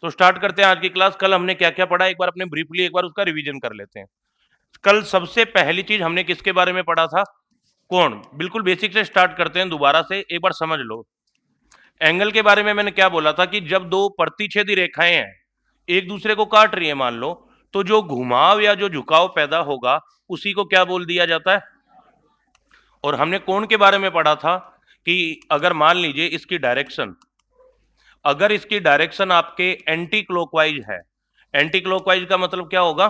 तो स्टार्ट करते हैं आज की क्लास। कल हमने क्या क्या पढ़ा, एक बार अपने ब्रीफली एक बार उसका रिवीजन कर लेते हैं। कल सबसे पहली चीज हमने किसके बारे में पढ़ा था? कोण। बिल्कुल बेसिक से स्टार्ट करते हैं, दोबारा से एक बार समझ लो। एंगल के बारे में मैंने क्या बोला था कि जब दो प्रतिच्छेदी रेखाएं हैं एक दूसरे को काट रही है मान लो, तो जो घुमाव या जो झुकाव पैदा होगा उसी को क्या बोल दिया जाता है? और हमने कोण के बारे में पढ़ा था कि अगर मान लीजिए इसकी डायरेक्शन आपके एंटी क्लॉकवाइज है। एंटी क्लॉकवाइज का मतलब क्या होगा?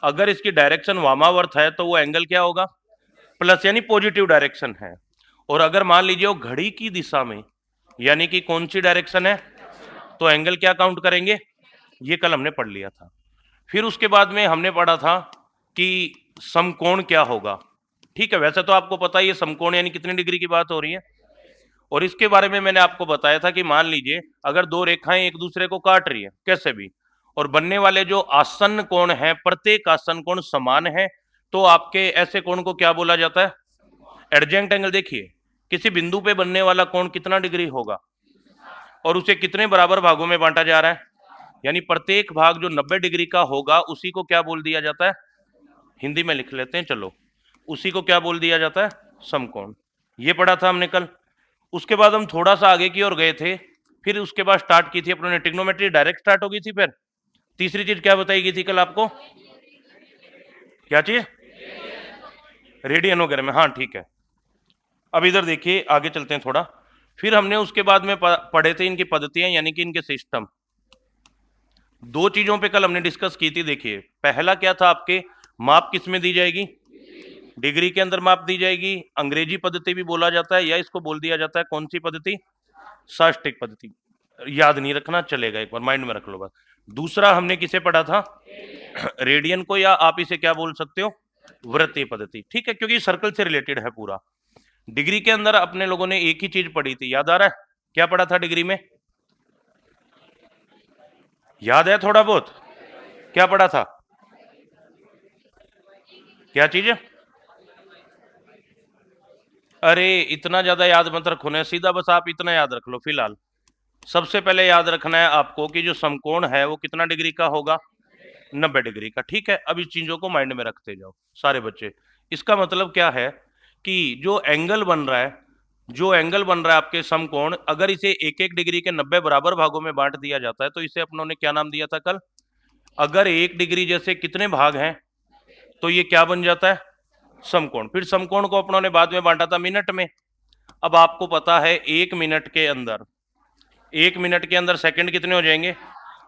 अगर इसकी डायरेक्शन वामावर्त है तो वो एंगल क्या होगा? प्लस, यानी पॉजिटिव डायरेक्शन है। और अगर मान लीजिए वो घड़ी की दिशा में, यानी कि कौन सी डायरेक्शन है, तो एंगल क्या काउंट करेंगे? ये कल हमने पढ़ लिया था। फिर उसके बाद में हमने पढ़ा था कि समकोण क्या होगा। ठीक है, वैसे तो आपको पता ही है समकोण यानी कितने डिग्री की बात हो रही है। और इसके बारे में मैंने आपको बताया था कि मान लीजिए अगर दो रेखाएं एक दूसरे को काट रही है कैसे भी, और बनने वाले जो आसन्न कोण है, प्रत्येक आसन्न कोण समान है, तो आपके ऐसे कोण को क्या बोला जाता है? एडजेंट एंगल। देखिए, किसी बिंदु पे बनने वाला कोण कितना डिग्री होगा और उसे कितने बराबर भागों में बांटा जा रहा है, यानी प्रत्येक भाग जो 90 डिग्री का होगा उसी को क्या बोल दिया जाता है? हिंदी में लिख लेते हैं चलो, उसी को क्या बोल दिया जाता है? समकोण। ये पढ़ा था हमने कल। उसके बाद हम थोड़ा सा आगे की ओर गए थे, फिर उसके बाद स्टार्ट की थी अपने ट्रिग्नोमेट्री, डायरेक्ट स्टार्ट हो गई थी। फिर तीसरी चीज क्या बताई गई थी कल आपको? क्या चाहिए? रेडियन वगैरह में, हाँ ठीक है। अब इधर देखिए, आगे चलते हैं थोड़ा। फिर हमने उसके बाद में पढ़े थे इनकी पद्धतियां, यानी कि इनके सिस्टम। दो चीजों पे कल हमने डिस्कस की थी। देखिए, पहला क्या था आपके, माप किस में दी जाएगी? डिग्री के अंदर माप दी जाएगी। अंग्रेजी पद्धति भी बोला जाता है, या इसको बोल दिया जाता है कौन सी पद्धति? साष्टिक पद्धति। याद नहीं रखना चलेगा, एक बार माइंड में रख लो बस। दूसरा हमने किसे पढ़ा था? रेडियन को, या आप इसे क्या बोल सकते हो? वृत्तीय पद्धति। ठीक है, क्योंकि सर्कल से रिलेटेड है पूरा। डिग्री के अंदर अपने लोगों ने एक ही चीज पढ़ी थी, याद आ रहा है? क्या पढ़ा था डिग्री में? याद है थोड़ा बहुत? क्या पढ़ा था? क्या चीज? अरे इतना ज्यादा याद मत रखो ना, सीधा बस आप इतना याद रख लो फिलहाल। सबसे पहले याद रखना है आपको कि जो समकोण है वो कितना डिग्री का होगा? 90 डिग्री का। ठीक है, अब इस चीजों को माइंड में रखते जाओ सारे बच्चे। इसका मतलब क्या है कि जो एंगल बन रहा है आपके समकोण, अगर इसे एक एक डिग्री के 90 बराबर भागों में बांट दिया जाता है तो इसे अपनों ने क्या नाम दिया था कल? अगर एक डिग्री जैसे कितने भाग हैं तो ये क्या बन जाता है? समकोण। फिर समकोण को अपनों ने बाद में बांटा था मिनट में। अब आपको पता है एक मिनट के अंदर सेकंड कितने हो जाएंगे?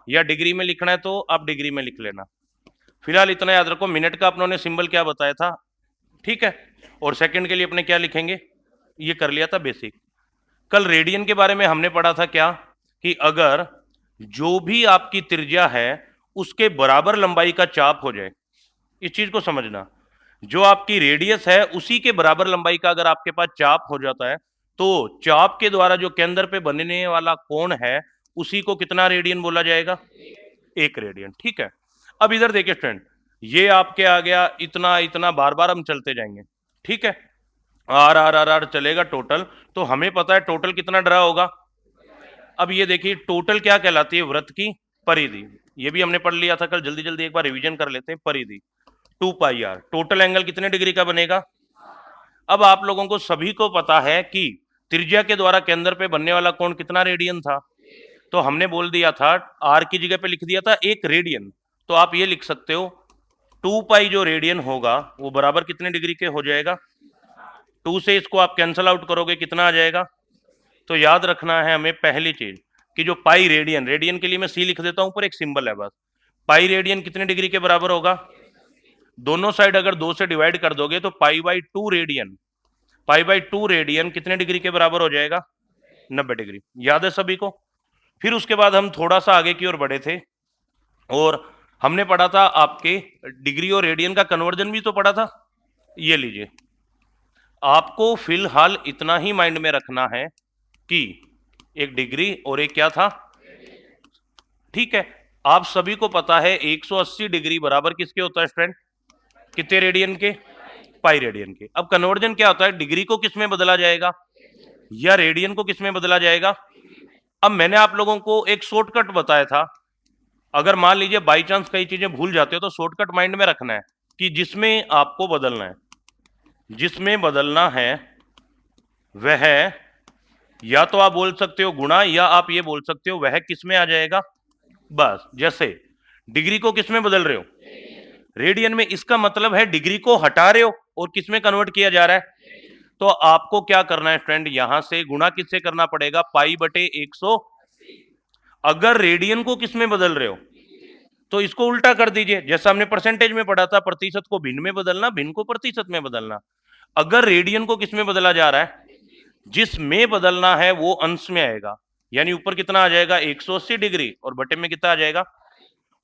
या डिग्री में लिखना है तो आप डिग्री में लिख लेना। फिलहाल इतना याद रखो, मिनट का अपनों ने सिंबल क्या बताया था? ठीक है, और सेकंड के लिए अपने क्या लिखेंगे? ये कर लिया था बेसिक। कल रेडियन के बारे में हमने पढ़ा था क्या, कि अगर जो भी आपकी त्रिज्या है उसके बराबर लंबाई का चाप हो जाए, इस चीज को समझना। जो आपकी रेडियस है उसी के बराबर लंबाई का अगर आपके पास चाप हो जाता है, तो चाप के द्वारा जो केंद्र पे बनने वाला कोण है उसी को कितना रेडियन बोला जाएगा? 1 रेडियन। ठीक है, अब इधर देखिए स्टूडेंट, ये आपके आ गया इतना इतना, बार बार हम चलते जाएंगे। ठीक है, आर आर आर आर चलेगा टोटल, तो हमें पता है टोटल कितना ड्रा होगा। अब ये देखिए टोटल क्या कहलाती है? वृत्त की परिधि। ये भी हमने पढ़ लिया था कल, जल्दी जल्दी एक बार रिवीजन कर लेते हैं। परिधि 2πr। टोटल एंगल कितने डिग्री का बनेगा? अब आप लोगों को सभी को पता है कि त्रिज्या के द्वारा केंद्र पे बनने वाला कोण कितना रेडियन था, तो हमने बोल दिया था, आर की जगह पे लिख दिया था 1 रेडियन। तो आप ये लिख सकते हो 2π जो रेडियन होगा वो बराबर कितने डिग्री के हो जाएगा? 2 से इसको आप कैंसल आउट करोगे कितना आ जाएगा? तो याद रखना है हमें पहली चीज कि जो पाई रेडियन, रेडियन के लिए मैं सी लिख देता हूं, ऊपर एक सिंबल है बस। पाई रेडियन कितने डिग्री के बराबर होगा? दोनों साइड अगर 2 से डिवाइड कर दोगे तो पाई बाई टू रेडियन कितने डिग्री के बराबर हो जाएगा? 90 डिग्री। याद है सभी को? फिर उसके बाद हम थोड़ा सा आगे की ओर बढ़े थे और हमने पढ़ा था आपके डिग्री और रेडियन का कन्वर्जन भी तो पढ़ा था। ये लीजिए, आपको फिलहाल इतना ही माइंड में रखना है कि एक डिग्री और एक क्या था? ठीक है, आप सभी को पता है 180 डिग्री बराबर किसके होता है स्टूडेंट? कितने रेडियन के? पाई रेडियन के। अब कन्वर्जन क्या होता है? डिग्री को किस में बदला जाएगा या रेडियन को किस में बदला जाएगा? अब मैंने आप लोगों को एक शॉर्टकट बताया था, अगर मान लीजिए बाई चांस कई चीजें भूल जाते हो तो शॉर्टकट माइंड में रखना है कि जिसमें आपको बदलना है, जिसमें बदलना है वह, या तो आप बोल सकते हो गुणा, या आप ये बोल सकते हो वह किस में आ जाएगा। बस, जैसे डिग्री को किस में बदल रहे हो, रेडियन में, इसका मतलब है डिग्री को हटा रहे हो और किस में कन्वर्ट किया जा रहा है। तो आपको क्या करना है फ्रेंड, यहां से गुणा किससे करना पड़ेगा, पाई बटे 100। अगर रेडियन को किस में बदल रहे हो तो इसको उल्टा कर दीजिए, जैसा हमने परसेंटेज में पढ़ा था, प्रतिशत को भिन्न में बदलना, भिन्न को प्रतिशत में बदलना। अगर रेडियन को किस में बदला जा रहा है, जिसमें बदलना है वो अंश में आएगा, यानी ऊपर कितना आ जाएगा 180 डिग्री और बटे में कितना आ जाएगा।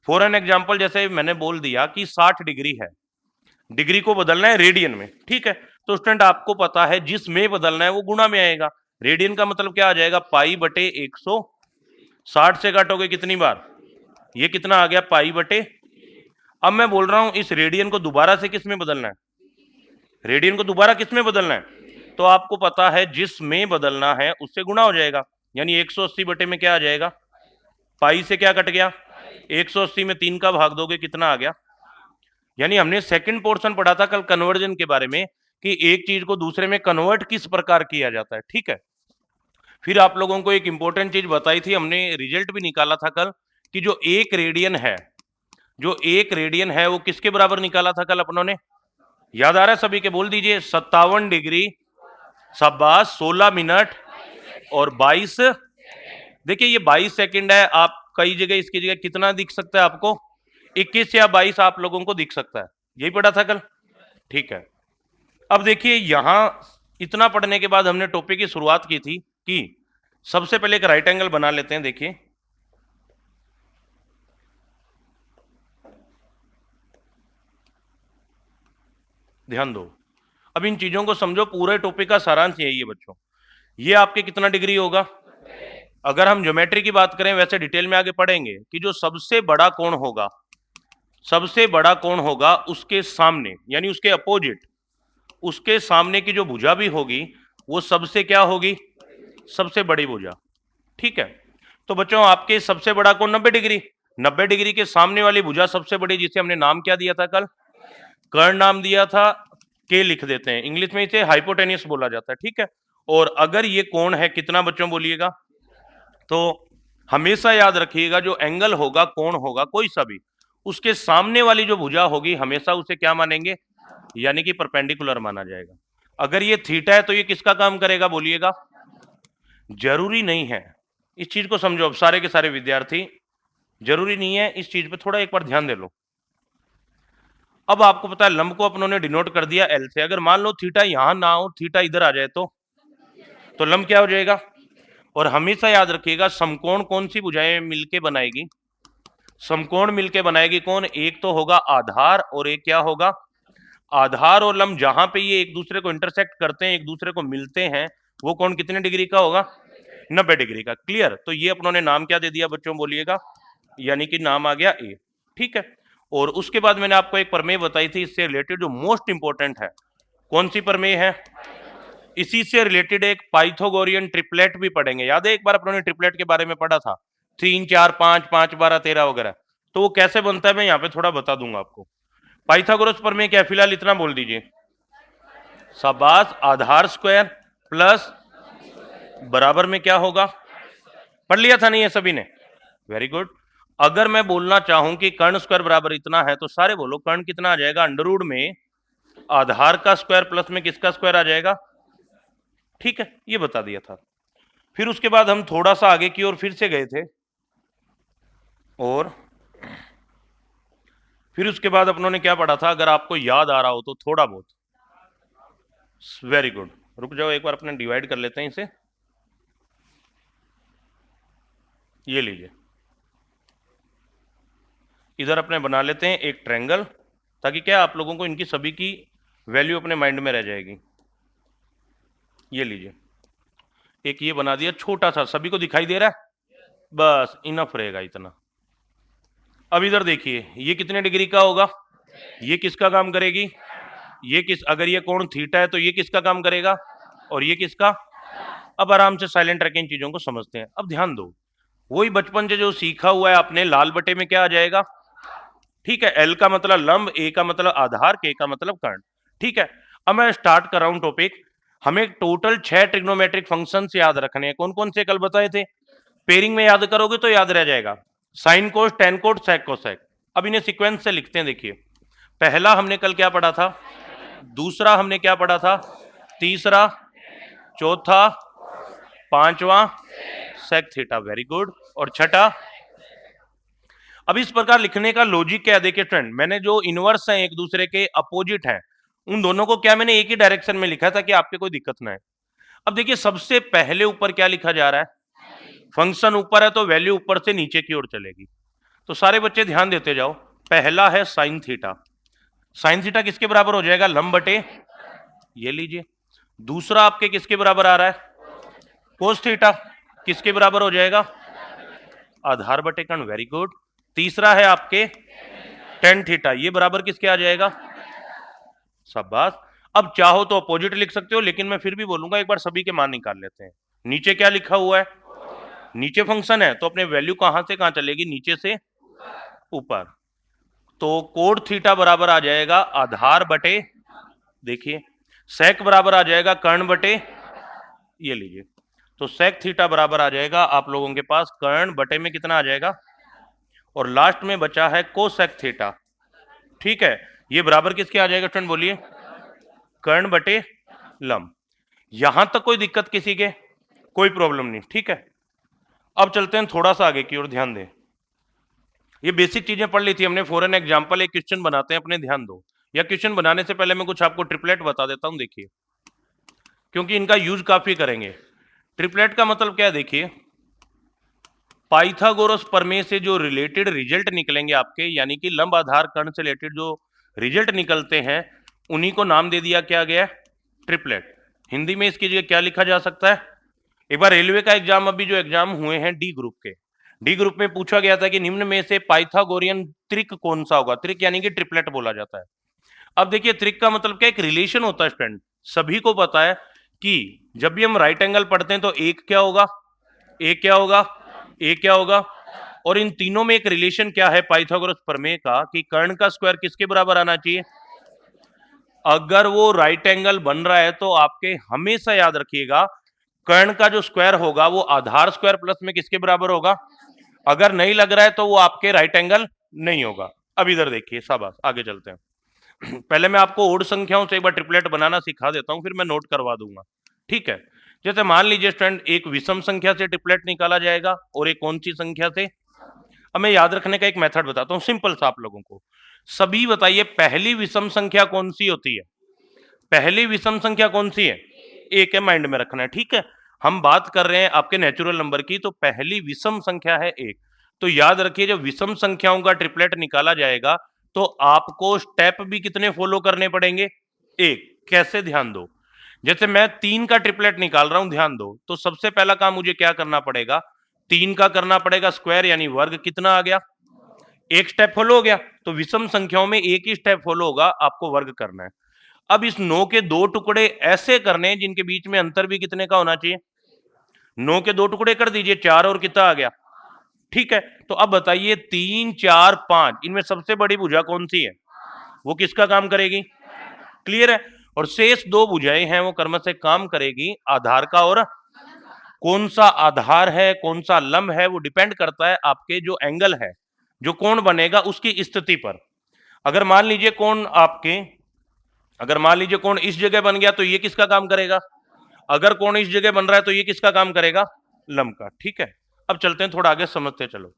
फॉर एन एग्जांपल, जैसे मैंने बोल दिया कि 60 डिग्री है, डिग्री को बदलना है रेडियन में, ठीक है, तो स्टूडेंट आपको पता है जिसमें बदलना है वो गुणा में आएगा। रेडियन का मतलब क्या आ जाएगा, पाई बटे 100। 60 से काटोगे कितनी बार, ये कितना आ गया, पाई बटे। अब मैं बोल रहा हूं इस रेडियन को दोबारा से किस में बदलना है, रेडियन को दोबारा किस में बदलना है, तो आपको पता है जिसमें बदलना है उससे गुणा हो जाएगा, यानी 180 बटे में क्या आ जाएगा, पाई से क्या कट गया, 180 में 3 का भाग दोगे कितना आ गया। यानी हमने सेकंड पोर्शन पढ़ा था कल कन्वर्जन के बारे में कि एक चीज को दूसरे में कन्वर्ट किस प्रकार किया जाता है, ठीक है। फिर आप लोगों को एक इंपॉर्टेंट चीज बताई थी, हमने रिजल्ट भी निकाला था कल कि जो एक रेडियन है, जो एक रेडियन है वो किसके बराबर निकाला था कल अपनों ने, याद आ रहा है सभी के, बोल दीजिए 57 डिग्री, शाबाश, 16 मिनट और 22। देखिए ये 22 सेकंड है, आप कई जगह इसकी जगह कितना दिख सकता है आपको, 21 या 22 आप लोगों को दिख सकता है, यही पढ़ा था कल, ठीक है। अब देखिए यहां इतना पढ़ने के बाद हमने टॉपिक की शुरुआत की थी कि सबसे पहले एक राइट एंगल बना लेते हैं। देखिए ध्यान दो, अब इन चीजों को समझो, पूरे टॉपिक का सारांश यही है बच्चों। ये आपके कितना डिग्री होगा, अगर हम ज्योमेट्री की बात करें, वैसे डिटेल में आगे पढ़ेंगे कि जो सबसे बड़ा कोण होगा, सबसे बड़ा कोण होगा उसके सामने, यानी उसके अपोजिट, उसके सामने की जो भुजा भी होगी वो सबसे क्या होगी, सबसे बड़ी भुजा, ठीक है। तो बच्चों आपके सबसे बड़ा कोण 90 डिग्री, 90 डिग्री के सामने वाली भुजा सबसे बड़ी, जिसे हमने नाम क्या दिया था कल, कर्ण नाम दिया था, के लिख देते हैं, इंग्लिश में इसे हाइपोटेन्यूस बोला जाता है, ठीक है। और अगर ये कोण है कितना बच्चों बोलिएगा, तो हमेशा याद रखिएगा जो एंगल होगा, कोण होगा कोई सा भी, उसके सामने वाली जो भुजा होगी हमेशा उसे क्या मानेंगे, यानी कि परपेंडिकुलर माना जाएगा। अगर ये थीटा है तो ये किसका काम करेगा बोलिएगा, जरूरी नहीं है, इस चीज को समझो अब सारे के सारे विद्यार्थी, जरूरी नहीं है, इस चीज पे थोड़ा एक बार ध्यान दे लो। अब आपको पता है लंब को अपनों ने डिनोट कर दिया एल से, अगर मान लो थीटा यहां ना हो, थीटा इधर आ जाए तो लंब क्या हो जाएगा। और हमेशा याद रखिएगा समकोण कौन सी भुजाएं मिलके बनाएगी, समकोण मिलके बनाएगी कौन, एक तो होगा आधार और एक क्या होगा, आधार और लंब जहां पे ये एक दूसरे को इंटरसेक्ट करते हैं, एक दूसरे को मिलते हैं, वो कोण कितने डिग्री का होगा, 90 डिग्री का। क्लियर, तो ये अपनों ने नाम क्या दे दिया बच्चों बोलिएगा, यानी कि नाम आ गया ए, ठीक है। और उसके बाद मैंने आपको एक प्रमेय बताई थी इससे रिलेटेड जो मोस्ट इंपॉर्टेंट है, कौन सी प्रमेय है, इसी से रिलेटेड एक पाइथागोरियन ट्रिपलेट भी पढ़ेंगे, याद है एक बार अपनों ने ट्रिपलेट के बारे में पढ़ा था, 3 4 5 5 12 13 वगैरह, तो वो कैसे बनता है मैं यहाँ पे थोड़ा बता दूंगा आपको। पाइथागोरस प्रमेय क्या, फिलहाल इतना बोल दीजिए, शाबाश, आधार स्क्वायर प्लस बराबर में क्या होगा, पढ़ लिया था नहीं ये सभी ने, वेरी गुड। अगर मैं बोलना चाहूं कि कर्ण स्क्वायर बराबर इतना है तो सारे बोलो कर्ण कितना आ जाएगा, अंडरवुड में आधार का स्क्वायर प्लस में किसका स्क्वायर आ जाएगा, ठीक है, ये बता दिया था। फिर उसके बाद हम थोड़ा सा आगे की ओर फिर से गए थे, और फिर उसके बाद अपनों ने क्या पढ़ा था, अगर आपको याद आ रहा हो तो थोड़ा बहुत, वेरी गुड, रुक जाओ एक बार अपने डिवाइड कर लेते हैं इसे, ये लीजिए, इधर अपने बना लेते हैं एक ट्रायंगल, ताकि क्या आप लोगों को इनकी सभी की वैल्यू अपने माइंड में रह जाएगी। ये लीजिए, एक ये बना दिया छोटा सा, सभी को दिखाई दे रहा है, बस इनफ रहेगा इतना। अब इधर देखिए ये कितने डिग्री का होगा, ये किसका काम करेगी, ये किस, अगर ये कोण थीटा है तो ये किसका काम करेगा, और ये किसका, अब आराम से साइलेंट रह के इन चीजों को समझते हैं। अब ध्यान दो, वही बचपन से जो सीखा हुआ है आपने, लाल बटे में क्या आ जाएगा, ठीक है, एल का मतलब लंब, ए का मतलब आधार, के का मतलब कर्ण, ठीक है। अब मैं स्टार्ट कर रहा हूं टॉपिक। हमें टोटल 6 ट्रिग्नोमेट्रिक फंक्शंस याद रखने हैं। कौन कौन से कल बताए थे? पेयरिंग में याद करोगे तो याद रह जाएगा, साइन कोस, टेन कोस, सेक कोसेक। अब इन्हें सीक्वेंस से लिखते हैं। देखिए, पहला हमने कल क्या पढ़ा था, दूसरा हमने क्या पढ़ा था, तीसरा, चौथा, पांचवा, सेक थीटा, वेरी गुड, और छठा। अब इस प्रकार लिखने का लॉजिक क्या है, देखिए फ्रेंड, मैंने जो इनवर्स है एक दूसरे के अपोजिट है, उन दोनों को क्या मैंने एक ही डायरेक्शन में लिखा था कि आपके कोई दिक्कत ना है। अब देखिए, सबसे पहले ऊपर क्या लिखा जा रहा है, फंक्शन ऊपर है तो वैल्यू ऊपर से नीचे की ओर चलेगी। तो सारे बच्चे ध्यान देते जाओ। पहला है साइन थीटा, साइन थीटा किसके बराबर हो जाएगा, लंब बटे, ये लीजिए। दूसरा आपके किसके बराबर आ रहा है, कोस थीटा, किसके बराबर हो जाएगा, आधार बटे कर्ण, वेरी गुड। तीसरा है आपके टेन थीटा, ये बराबर किसके आ जाएगा, शाबाश। अब चाहो तो अपोजिट लिख सकते हो, लेकिन मैं फिर भी बोलूंगा एक बार सभी के मान निकाल लेते हैं। नीचे क्या लिखा हुआ है, नीचे फंक्शन है तो अपने वैल्यू कहां से कहां चलेगी, नीचे से ऊपर। तो कोड थीटा बराबर आ जाएगा आधार बटे, देखिए, सेक बराबर आ जाएगा कर्ण बटे, ये लीजिए। तो सेक थीटा बराबर आ जाएगा आप लोगों के पास कर्ण बटे में कितना आ जाएगा, और लास्ट में बचा है कोसेक थीटा, ठीक है। ये बराबर किसके आ जाएगा फ्रेंड, बोलिए, कर्ण बटे लंब। यहां तक कोई दिक्कत किसी के, कोई प्रॉब्लम नहीं, ठीक है। अब चलते हैं थोड़ा सा आगे की ओर, ध्यान दें। ये बेसिक चीजें पढ़ ली थी हमने। फॉर एन एग्जांपल एक क्वेश्चन बनाते हैं अपने, ध्यान दो। या क्वेश्चन बनाने से पहले मैं कुछ आपको ट्रिपलेट बता देता हूं, देखिए, क्योंकि इनका यूज काफी करेंगे। ट्रिपलेट का मतलब क्या है, देखिए, पाइथागोरस प्रमेय से जो रिलेटेड रिजल्ट निकलेंगे आपके, यानी कि लंब आधार कर्ण से रिलेटेड जो रिजल्ट निकलते हैं, उन्हीं को नाम दे दिया क्या गया, ट्रिपलेट। हिंदी में इसकी जगह क्या लिखा जा सकता है, एक बार रेलवे का एग्जाम, अभी जो एग्जाम हुए हैं डी ग्रुप के, डी ग्रुप में पूछा गया था कि निम्न में से पाइथागोरियन त्रिक कौन सा होगा, त्रिक यानी कि ट्रिपलेट बोला जाता है। अब देखिए, त्रिक का मतलब क्या, एक रिलेशन होता है फ्रेंड। सभी को पता है कि जब भी हम राइट एंगल पढ़ते हैं तो एक क्या होगा, एक क्या होगा, एक क्या होगा, और इन तीनों में एक रिलेशन क्या है पाइथागोरस प्रमेय का, कि कर्ण का स्क्वायर किसके बराबर आना चाहिए। अगर वो राइट एंगल बन रहा है तो आपके हमेशा याद रखिएगा, कर्ण का जो स्क्वायर होगा वो आधार स्क्वायर प्लस में किसके बराबर होगा। अगर नहीं लग रहा है तो वो आपके राइट एंगल नहीं होगा। अब इधर देखिए, शाबाश, आगे चलते हैं। पहले मैं आपको ओड संख्याओं से एक बार ट्रिपलेट बनाना सिखा देता हूं, फिर मैं नोट करवा दूंगा, ठीक है। जैसे मान लीजिए स्टूडेंट, एक विषम संख्या से ट्रिपलेट निकाला जाएगा और एक कौन सी संख्या से। अब मैं याद रखने का एक मेथड बताता हूं, सिंपल सा आप लोगों को। सभी बताइए, पहली विषम संख्या कौन सी होती है, पहली विषम संख्या कौन सी है, एक है, माइंड में रखना है, ठीक है। हम बात कर रहे हैं आपके नेचुरल नंबर की, तो पहली विषम संख्या है एक। तो याद रखिए, जब विषम संख्याओं का ट्रिपलेट निकाला जाएगा तो आपको स्टेप भी कितने फॉलो करने पड़ेंगे, एक। कैसे, ध्यान दो। जैसे मैं 3 का ट्रिपलेट निकाल रहा हूं, ध्यान दो, तो सबसे पहला काम मुझे क्या करना पड़ेगा, 3 का करना पड़ेगा स्क्वायर, यानी वर्ग, कितना आ गया, एक स्टेप फॉलो हो गया। तो विषम संख्याओं में एक ही स्टेप फॉलो होगा, आपको वर्ग करना है। अब इस 9 के 2 टुकड़े ऐसे करने हैं जिनके बीच में अंतर भी कितने का होना चाहिए, 9 के 2 टुकड़े कर दीजिए, 4 और कितना आ गया, ठीक है। तो अब बताइए, 3, 4, 5, इनमें सबसे बड़ी भुजा कौन सी है, वो किसका काम करेगी, क्लियर है। और शेष 2 भुजाएं हैं वो कर्म से काम करेगी आधार का, और कौन सा आधार है कौन सा लंब है वो डिपेंड करता है आपके जो एंगल है, जो कोण बनेगा उसकी स्थिति पर। अगर मान लीजिए कोण आपके, अगर मान लीजिए कोण इस जगह बन गया तो ये किसका काम करेगा, अगर कोण इस जगह बन रहा है तो ये किसका काम करेगा, लंब का, ठीक है। अब चलते हैं थोड़ा आगे, समझते चलो।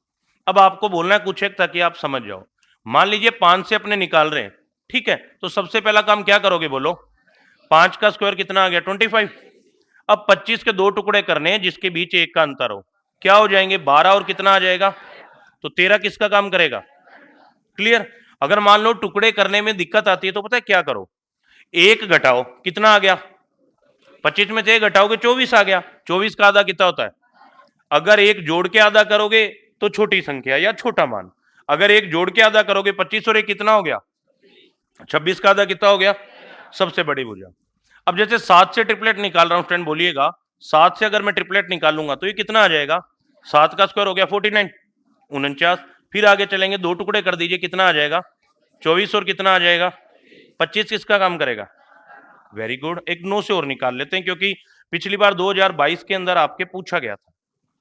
अब आपको बोलना है कुछ एक, ताकि आप समझ जाओ। मान लीजिए 5 से अपने निकाल रहे हैं, ठीक है। तो सबसे पहला काम क्या करोगे, बोलो, 5 का स्क्वायर कितना आ गया, 25। अब 25 के 2 टुकड़े करने हैं जिसके बीच एक का अंतर हो, क्या हो जाएंगे, 12 और कितना आ जाएगा, तो 13 किसका काम करेगा, क्लियर। अगर मान लो टुकड़े करने में दिक्कत आती है तो पता है क्या करो, एक घटाओ, कितना आ गया, 25 में से एक घटाओगे 24 आ गया। 24 का आधा कितना होता है, अगर एक जोड़ के आधा करोगे तो छोटी संख्या या छोटा मान, अगर एक जोड़ के आधा करोगे 25 और एक कितना हो गया, 26 का आधा कितना हो गया, सबसे बड़ी भुजा। अब जैसे 7 से ट्रिपलेट निकाल रहा हूं स्टूडेंट, बोलिएगा 7 से अगर मैं ट्रिपलेट निकालूंगा तो ये कितना आ जाएगा, 7 का स्क्वायर हो गया 49, 49। फिर आगे चलेंगे, 2 टुकड़े कर दीजिए, कितना आ जाएगा 24, और कितना आ जाएगा 25। किसका काम करेगा, वेरी गुड। एक 9 से और निकाल लेते हैं, क्योंकि पिछली बार 2022 के अंदर आपके पूछा गया था।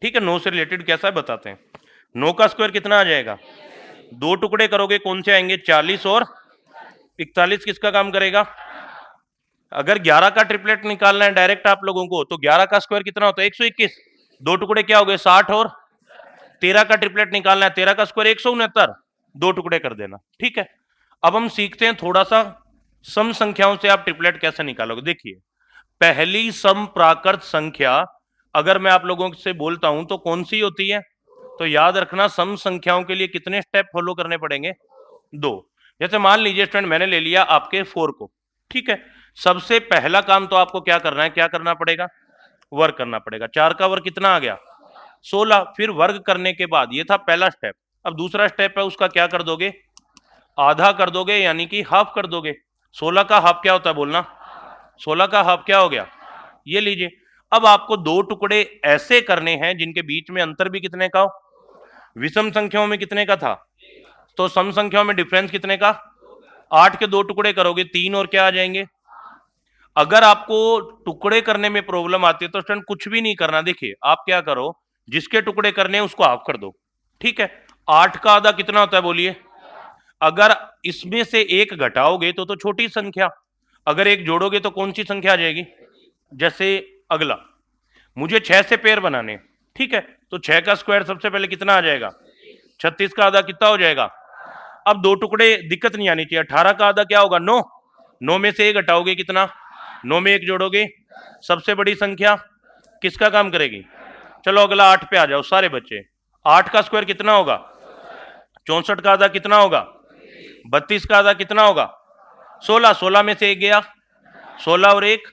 ठीक है, 9 से रिलेटेड कैसा है बताते हैं। 9 का स्क्वायर कितना आ जाएगा, 2 टुकड़े करोगे कौन से आएंगे, 40 और 41। किसका काम करेगा, अगर 11 का ट्रिपलेट निकालना है डायरेक्ट आप लोगों को, तो 11 का स्क्वायर कितना होता है 121। 2 टुकड़े क्या हो गए 60, और 13 का ट्रिपलेट निकालना है, 13 का स्क्वायर 169, 2 टुकड़े कर देना। ठीक है, अब हम सीखते हैं थोड़ा सा सम संख्याओं से आप ट्रिपलेट कैसे निकालोगे। देखिए, पहली सम प्राकृत संख्या अगर मैं आप लोगों से बोलता हूं तो कौन सी होती है, तो याद रखना सम संख्याओं के लिए कितने स्टेप फॉलो करने पड़ेंगे, 2। जैसे मान लीजिए स्टूडेंट मैंने ले लिया आपके 4 को, ठीक है, सबसे पहला काम तो आपको क्या करना है, क्या करना पड़ेगा, वर्ग करना पड़ेगा। 4 का वर्ग कितना आ गया 16। फिर वर्ग करने के बाद, ये था पहला स्टेप। अब दूसरा स्टेप है उसका क्या कर दोगे, आधा कर दोगे, यानी कि हाफ कर दोगे। 16 का हाफ क्या होता है बोलना, 16 का हाफ क्या हो गया, ये लीजिए। अब आपको 2 टुकड़े ऐसे करने हैं जिनके बीच में अंतर भी कितने का हो, विषम संख्याओं में कितने का था, तो सम संख्याओं में डिफरेंस कितने का, 8 के 2 टुकड़े करोगे 3, और क्या आ जाएंगे। अगर आपको टुकड़े करने में प्रॉब्लम आती है तो स्टूडेंट कुछ भी नहीं करना, देखिए आप क्या करो, जिसके टुकड़े करने हैं उसको हाफ कर दो। ठीक है, 8 का आधा कितना होता है बोलिए, अगर इसमें से एक घटाओगे तो छोटी संख्या, अगर एक जोड़ोगे तो कौन सी संख्या आ जाएगी। जैसे अगला, मुझे 6 से पेयर बनाने, ठीक है, तो 6 का स्क्वायर सबसे पहले कितना आ जाएगा 36, का आधा कितना हो जाएगा। अब 2 टुकड़े दिक्कत नहीं आनी चाहिए, 18 का आधा क्या होगा 9, 9 में से एक घटाओगे कितना, 9 में एक जोड़ोगे, सबसे बड़ी संख्या किसका काम करेगी। चलो अगला 8 पे आ जाओ सारे बच्चे, 8 का स्क्वायर कितना होगा 64, का आधा कितना होगा 32, का आधा कितना होगा 16, 16 में से एक गया 16 और 1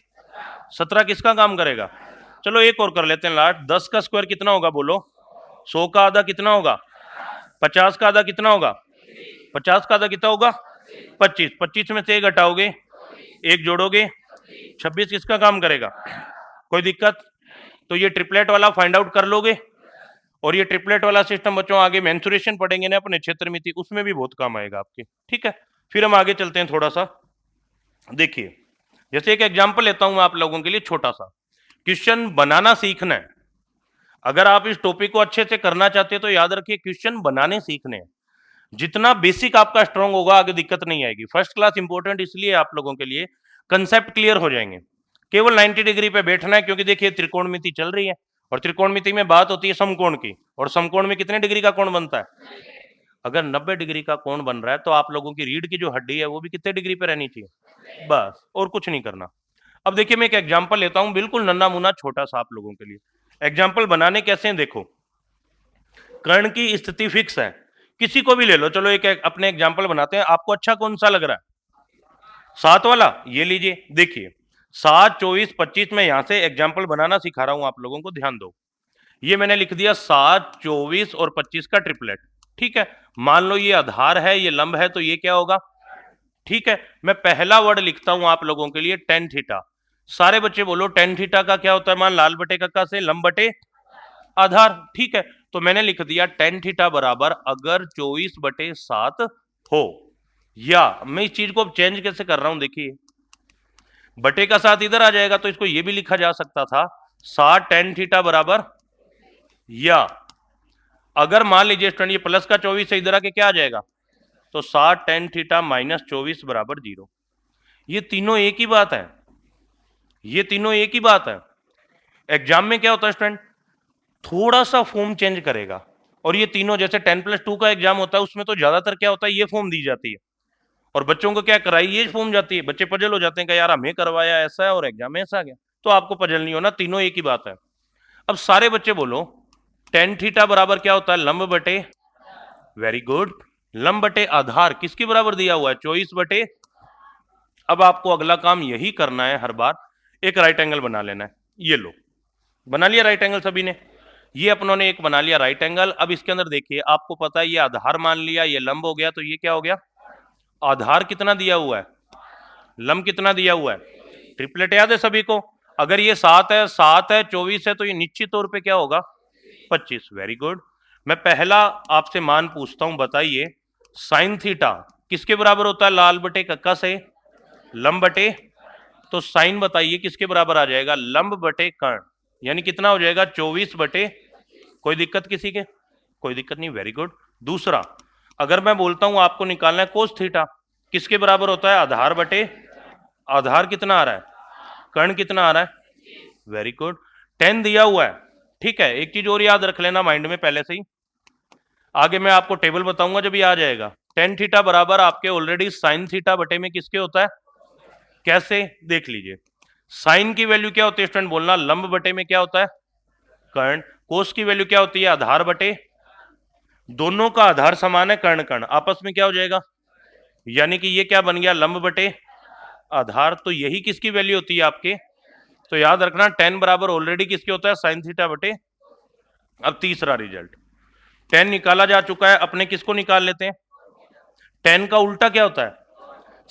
17, किसका काम करेगा। चलो एक और कर लेते हैं लास्ट, 10 का स्क्वायर कितना होगा बोलो, 100 का आधा कितना होगा 50, का आधा कितना होगा 50, का आधा कितना होगा 25, 25 में से एक घटाओगे एक जोड़ोगे 26, किसका काम करेगा। कोई दिक्कत, तो ये ट्रिपलेट वाला फाइंड आउट कर लोगे, और ये ट्रिपलेट वाला सिस्टम बच्चों आगे मेंसुरेशन पढ़ेंगे ना अपने क्षेत्र मिति, उसमें भी बहुत काम आएगा आपके। ठीक है, फिर हम आगे चलते हैं थोड़ा सा। देखिए, जैसे एक एग्जांपल लेता हूं मैं आप लोगों के लिए, छोटा सा क्वेश्चन बनाना सीखना है। अगर आप इस टॉपिक को अच्छे से करना चाहते हैं तो याद रखिए क्वेश्चन बनाने सीखने हैं। जितना बेसिक आपका स्ट्रांग होगा आगे दिक्कत नहीं आएगी। फर्स्ट क्लास इंपॉर्टेंट इसलिए आप लोगों के लिए, कंसेप्ट क्लियर हो जाएंगे। केवल 90 डिग्री पे बैठना है, क्योंकि देखिए त्रिकोणमिति चल रही है, और त्रिकोणमिति में बात होती है समकोण की, और समकोण में कितने डिग्री का कोण बनता है। अगर 90 डिग्री का कोण बन रहा है तो आप लोगों की रीढ़ की जो हड्डी है वो भी कितने डिग्री पे रहनी चाहिए, बस, और कुछ नहीं करना। अब देखिए मैं एक एग्जाम्पल लेता हूं, बिल्कुल नन्ना मुन्ना छोटा सा आप लोगों के लिए। एग्जाम्पल बनाने कैसे हैं देखो, कर्ण की स्थिति फिक्स है, किसी को भी ले लो, चलो एक अपने एग्जाम्पल बनाते हैं। आपको अच्छा कौन सा लग रहा है, 7 वाला, ये लीजिए। देखिए 7, 24, 25 में यहां से एग्जाम्पल बनाना सिखा रहा हूं आप लोगों को, ध्यान दो। ये मैंने लिख दिया 7, 24 और 25 का ट्रिपलेट। ठीक है, मान लो ये आधार है, ये लंब है, तो ये क्या होगा। ठीक है, मैं पहला वर्ड लिखता हूं आप लोगों के लिए, टेन थीटा। सारे बच्चे बोलो टेन थीटा का क्या होता है, मान लाल बटे कक्का से लंब बटे आधार। ठीक है, तो मैंने लिख दिया टेन थीटा बराबर अगर 24/7 हो, या मैं इस चीज को अब चेंज कैसे कर रहा हूं, देखिए बटे का 7 इधर आ जाएगा, तो इसको ये भी लिखा जा सकता था 7 टेन थीटा बराबर, या अगर मान लीजिए स्टूडेंट ये प्लस का 24 से इधर आके क्या आ जाएगा, तो 7 टेन थीटा माइनस 24 बराबर 0। ये तीनों एक ही बात है, ये तीनों एक ही बात है। एग्जाम में क्या होता है स्टूडेंट, थोड़ा सा फॉर्म चेंज करेगा, और ये तीनों जैसे 10+2 का एग्जाम होता है उसमें तो ज्यादातर क्या होता है, ये फॉर्म दी जाती है, और बच्चों को क्या कराई ये फॉर्म जाती है। बच्चे पजल हो जाते हैं कि यार हमें करवाया ऐसा है और एग्जाम में ऐसा आ गया, तो आपको पजल नहीं होना, तीनों एक ही बात है। अब सारे बच्चे बोलो टेन थीटा बराबर क्या होता है, लंब बटे, वेरी गुड, लंब बटे आधार किसके बराबर दिया हुआ है, 24 बटे। अब आपको अगला काम यही करना है, हर बार एक राइट एंगल बना लेना है। ये लो, बना लिया राइट एंगल सभी ने, ये अपनों ने एक बना लिया राइट एंगल। अब इसके अंदर देखिए आपको पता है ये आधार मान लिया, ये लंब हो गया, तो ये क्या हो गया, आधार कितना दिया हुआ है, लंब कितना दिया हुआ है, ट्रिपलेट याद है सभी को। अगर ये 7 है, 7 है, 24 है, तो ये निश्चित तौर पे क्या होगा? 25। Very good. मैं पहला आपसे मान पूछता हूं, बताइए साइन थीटा किसके बराबर होता है? लाल बटे कक्का से लंब बटे, तो साइन बताइए किसके बराबर आ जाएगा? लंब बटे कर्ण, यानी कितना हो जाएगा? 24 बटे, कोई दिक्कत किसी के? कोई दिक्कत नहीं, वेरी गुड। दूसरा, अगर मैं बोलता हूं आपको निकालना है कोस थीटा, किसके बराबर होता है? आधार बटे, आधार कितना आ रहा है? कर्ण कितना आ रहा है? Very good. 10 दिया हुआ है, ठीक है। एक चीज और याद रख लेना माइंड में पहले से ही, आगे मैं आपको टेबल बताऊंगा जब ये आ जाएगा। टेन थीटा बराबर आपके ऑलरेडी साइन थीटा बटे में किसके होता है? कैसे? देख लीजिए, साइन की वैल्यू क्या होती है स्टूडेंट? बोलना, लंब बटे में क्या होता है? कर्ण। कोस की वैल्यू क्या होती है? आधार बटे, दोनों का आधार समान है, कर्ण कर्ण, आपस में क्या हो जाएगा? यानी कि ये क्या बन गया? लंब बटे आधार। तो यही किसकी वैल्यू होती है आपके? तो याद रखना 10 बराबर ऑलरेडी किसके होता है? साइन थीटा बटे। अब तीसरा रिजल्ट, 10 निकाला जा चुका है, अपने किसको निकाल लेते हैं? 10 का उल्टा क्या होता है?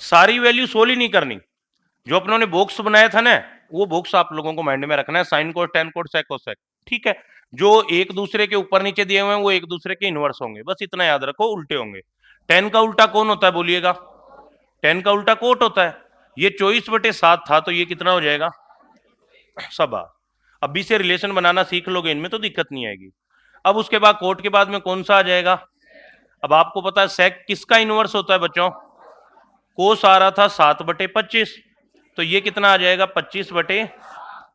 सारी वैल्यू सोल्व ही नहीं करनी, जो अपनों ने बॉक्स बनाया था ना, वो बॉक्स आप लोगों को माइंड में रखना है। साइन कोस, टेन कोस, सेक कोस सेक, ठीक है। जो एक दूसरे के ऊपर नीचे दिए हुए हैं वो एक दूसरे के इनवर्स होंगे, बस इतना याद रखो, उल्टे होंगे। 10 का उल्टा कौन होता है बोलिएगा? 10 का उल्टा कोट होता है। ये 24/7 था, तो ये कितना हो जाएगा? सबा। अभी से रिलेशन बनाना सीख लोगे, इनमें तो दिक्कत नहीं आएगी। अब उसके बाद कोट के बाद में कौन सा आ जाएगा? अब आपको पता है सेक किसका इनवर्स होता है बच्चों? कोस आ रहा था 7/25, तो ये कितना आ जाएगा? 25 बटे,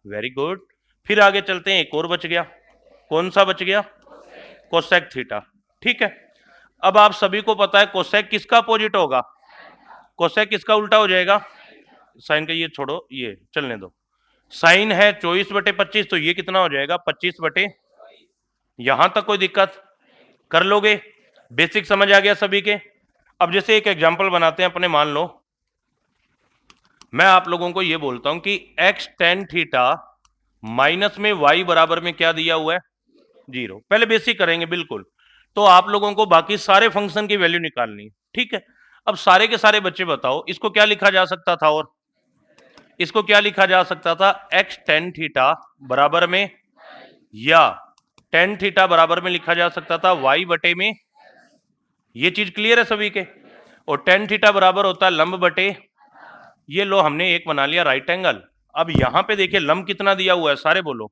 वेरी गुड। फिर आगे चलते हैं, एक और बच गया, कौन सा बच गया? कोसेक थीटा, ठीक है। अब आप सभी को पता है कोसेक किसका अपोजिट होगा? कोसेक किसका उल्टा हो जाएगा? साइन का ये छोड़ो, ये चलने दो। साइन है 24/25, तो ये कितना हो जाएगा? 25 बटे, यहां तक कोई दिक्कत? कर लोगे? बेसिक समझ आ गया सभी के? अब जैसे एक एग्जांपल बनाते हैं अपने, मान लो मैं आप लोगों को ये बोलता हूं कि x tan थीटा माइनस में y बराबर में क्या दिया हुआ है? 0। पहले बेसिक करेंगे बिल्कुल, तो आप लोगों को बाकी सारे फंक्शन की वैल्यू निकालनी है, ठीक है। अब सारे के सारे बच्चे बताओ, इसको क्या लिखा जा सकता था? और इसको क्या लिखा जा सकता था? x tan थीटा बराबर में, या tan थीटा बराबर में लिखा जा सकता था y बटे में। ये चीज क्लियर है सभी के? और tan थीटा बराबर होता है लंब बटे, ये लो हमने एक बना लिया राइट एंगल। अब यहां पे देखिए लंब कितना दिया हुआ है, सारे बोलो।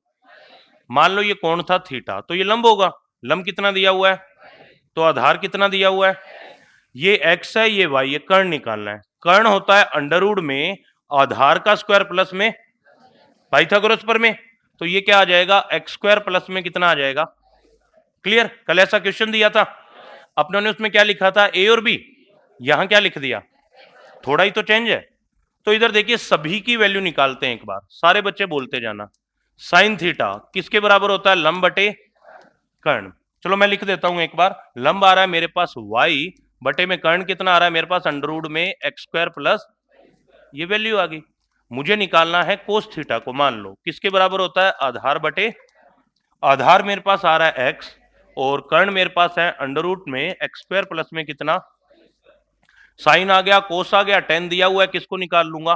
मान लो ये कोण था थीटा, तो ये लंब होगा। लंब कितना दिया हुआ है? तो आधार कितना दिया हुआ है? ये x है, ये y, ये कर्ण निकालना है। कर्ण होता है अंडर रूट में आधार का स्क्वायर प्लस में पाइथागोरस पर में, तो ये क्या आ जाएगा? x स्क्वायर प्लस में कितना आ जाएगा? क्लियर? कल ऐसा क्वेश्चन दिया था, अपनों ने उसमें क्या लिखा था? a और b, यहां क्या लिख दिया? थोड़ा ही तो चेंज है। तो इधर देखिए सभी की वैल्यू निकालते हैं एक बार, सारे बच्चे बोलते जाना। साइन थीटा किसके बराबर होता है? लंब बटे कर्ण। चलो मैं लिख देता हूं एक बार, लंब आ रहा है मेरे पास y बटे में कर्ण कितना आ रहा है मेरे पास? अंडर रूट में x स्क्वायर प्लस, ये वैल्यू आ गई। मुझे निकालना है कोस थीटा को, मान लो किसके बराबर होता है? आधार बटे, आधार मेरे पास आ रहा है x, और कर्ण मेरे पास है अंडर रूट में x स्क्वायर प्लस में कितना? साइन आ गया, कोस आ गया, टेन दिया हुआ है, किसको निकाल लूंगा?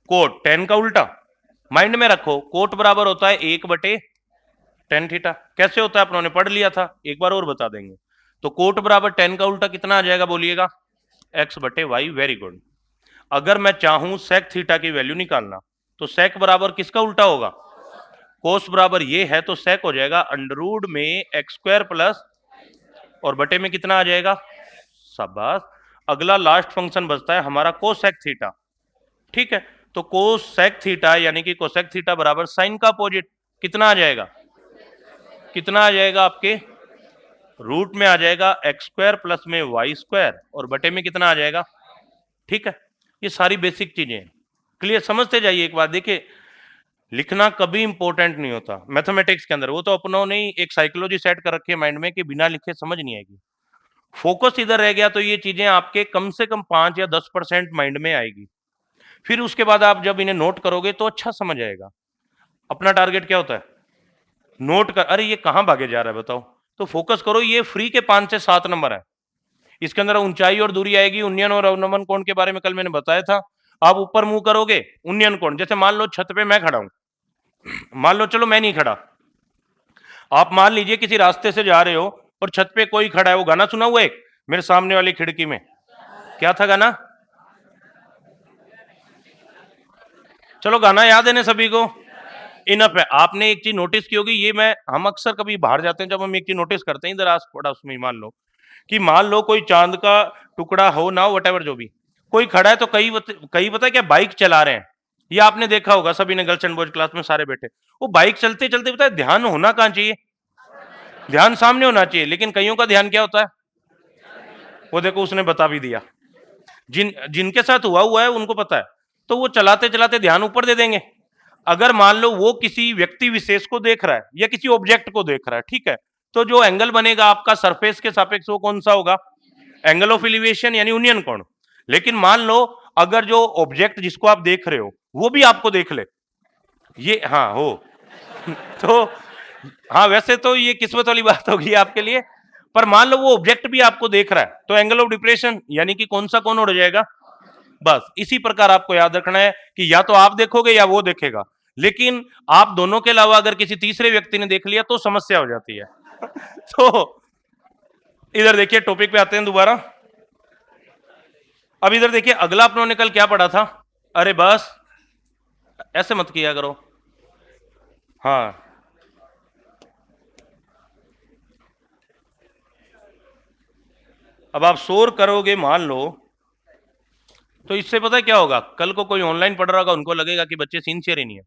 कोट। टेन का उल्टा माइंड में रखो, कोट बराबर होता है 1/tan थीटा। कैसे होता है अपनों ने पढ़ लिया था, एक बार और बता देंगे। तो कोट बराबर टेन का उल्टा कितना आ जाएगा बोलिएगा? x/y, very good. अगर मैं चाहूं सेक थीटा की वैल्यू निकालना, तो सेक बराबर किसका उल्टा होगा? कोस बराबर ये है, तो सेक हो जाएगा अंडर रूट में x स्क्वायर प्लस, और बटे में कितना आ जाएगा? शाबाश। अगला लास्ट फंक्शन बचता है हमारा कोसेक थीटा, ठीक है। तो कोसेक थीटा यानी कि कोसेक थीटा बराबर साइन का अपोजिट, कितना आ जाएगा? कितना आ जाएगा आपके? रूट में आ जाएगा x स्क्वायर प्लस में y स्क्वायर, और बटे में कितना आ जाएगा? ठीक है, ये सारी बेसिक चीजें क्लियर, समझते जाइए एक बार। देखिए लिखना कभी इंपॉर्टेंट नहीं होता मैथमेटिक्स के अंदर, वो तो अपनों ने एक साइकोलॉजी सेट कर रखी है माइंड में कि बिना लिखे समझ नहीं आएगी। फोकस इधर रह गया तो ये चीजें आपके कम से कम 5 या 10% माइंड में आएगी। फिर उसके बाद आप जब इन्हें नोट करोगे तो अच्छा समझ आएगा। अपना टारगेट क्या होता है? नोट कर, अरे ये कहां भागे जा रहा है बताओ, तो फोकस करो। ये फ्री के 5 से 7 नंबर है, इसके अंदर ऊंचाई और दूरी आएगी, उन्नयन और अवनमन कोण के बारे में कल मैंने बताया था। आप ऊपर मुंह करोगे, उन्नयन कोण। जैसे मान लो छत पे मैं खड़ा हूं, मान लो चलो मैं नहीं खड़ा, आप मान लीजिए किसी रास्ते से जा रहे हो और छत पे कोई खड़ा है। वो गाना सुना हुआ एक मेरे सामने वाली खिड़की में, क्या था गाना? चलो गाना याद है ना सभी को? इनफ है। आपने एक चीज नोटिस की होगी, ये मैं हम अक्सर कभी बाहर जाते हैं जब हम एक चीज नोटिस करते हैं, इधर आस पड़ोस में मान लो कि मान लो कोई चांद का टुकड़ा हो ना हो, वटेवर जो भी, कोई खड़ा है तो कई पता है क्या बाइक चला रहे हैं। ये आपने देखा होगा, सभी ने गर्ल्स एंड बॉयज क्लास में सारे बैठे, वो बाइक चलते चलते पता है ध्यान होना कहां चाहिए? ध्यान सामने होना चाहिए, लेकिन कईयों का ध्यान क्या होता है? वो देखो उसने बता भी दिया। जिनके साथ हुआ है उनको पता है, तो वो चलाते चलाते ध्यान ऊपर दे देंगे। अगर मान लो वो किसी व्यक्ति विशेष को देख रहा है या किसी ऑब्जेक्ट को देख रहा है, ठीक है, तो जो एंगल बनेगा आपका सरफेस के सापेक्ष वो कौन सा होगा? एंगल ऑफ एलिवेशन यानी उन्नयन कोण। लेकिन मान लो अगर जो ऑब्जेक्ट जिसको आप देख रहे हो वो भी आपको देख ले, ये हाँ हो तो हाँ वैसे तो ये किस्मत वाली बात होगी आपके लिए, पर मान लो वो ऑब्जेक्ट भी आपको देख रहा है तो एंगल ऑफ डिप्रेशन यानी कि कौन सा कोण उड़ जाएगा? बस इसी प्रकार आपको याद रखना है कि या तो आप देखोगे या वो देखेगा, लेकिन आप दोनों के अलावा अगर किसी तीसरे व्यक्ति ने देख लिया तो समस्या हो जाती है तो इधर देखिए टॉपिक पे आते हैं दोबारा। अब इधर देखिए अगला अपनों ने कल क्या पढ़ा था? अरे बस ऐसे मत किया करो। हाँ अब आप शोर करोगे मान लो, तो इससे पता है क्या होगा? कल को कोई ऑनलाइन पढ़ रहा होगा, उनको लगेगा कि बच्चे सिंसियर ही नहीं है,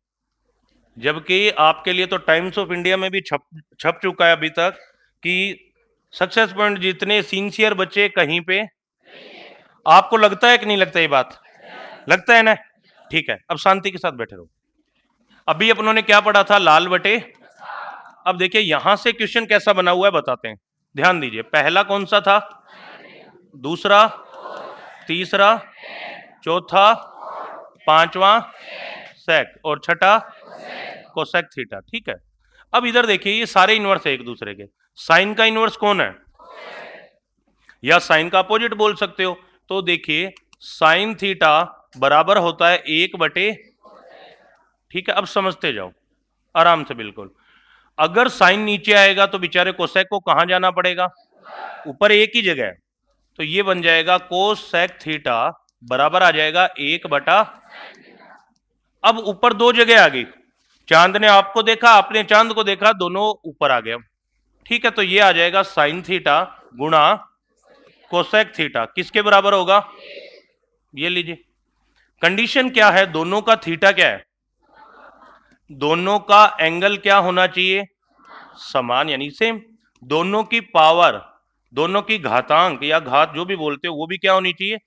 जबकि आपके लिए तो टाइम्स ऑफ इंडिया में भी छप चुका है अभी तक कि सक्सेस पॉइंट जितने सिंसियर बच्चे कहीं पे। आपको लगता है कि नहीं लगता? ये बात लगता है ना? ठीक है, अब शांति के साथ बैठे रहो। अभी अपनों ने क्या पढ़ा था? लाल बटे। अब देखिए यहां से क्वेश्चन कैसा बना हुआ है बताते हैं, ध्यान दीजिए। पहला कौन सा था? दूसरा, तीसरा, चौथा, पांचवा सेक, और छठा कोसेक थीटा। ठीक है, अब इधर देखिए ये सारे इनवर्स है एक दूसरे के। साइन का इनवर्स कौन है? या साइन का अपोजिट बोल सकते हो। तो देखिए साइन थीटा बराबर होता है 1/। ठीक है, अब समझते जाओ आराम से बिल्कुल। अगर साइन नीचे आएगा तो बेचारे कोसेक को कहां जाना पड़ेगा? ऊपर एक ही जगह है, तो ये बन जाएगा कोसेक थीटा बराबर आ जाएगा 1/। अब ऊपर दो जगह आ गई, चांद ने आपको देखा, आपने चांद को देखा, दोनों ऊपर आ गया। ठीक है, तो ये आ जाएगा साइन थीटा गुणा कोसेक थीटा, किसके बराबर होगा? ये लीजिए, कंडीशन क्या है? दोनों का थीटा क्या है? दोनों का एंगल क्या होना चाहिए? समान यानी सेम। दोनों की पावर, दोनों की घातांक या घात जो भी बोलते हो वो भी क्या होनी चाहिए?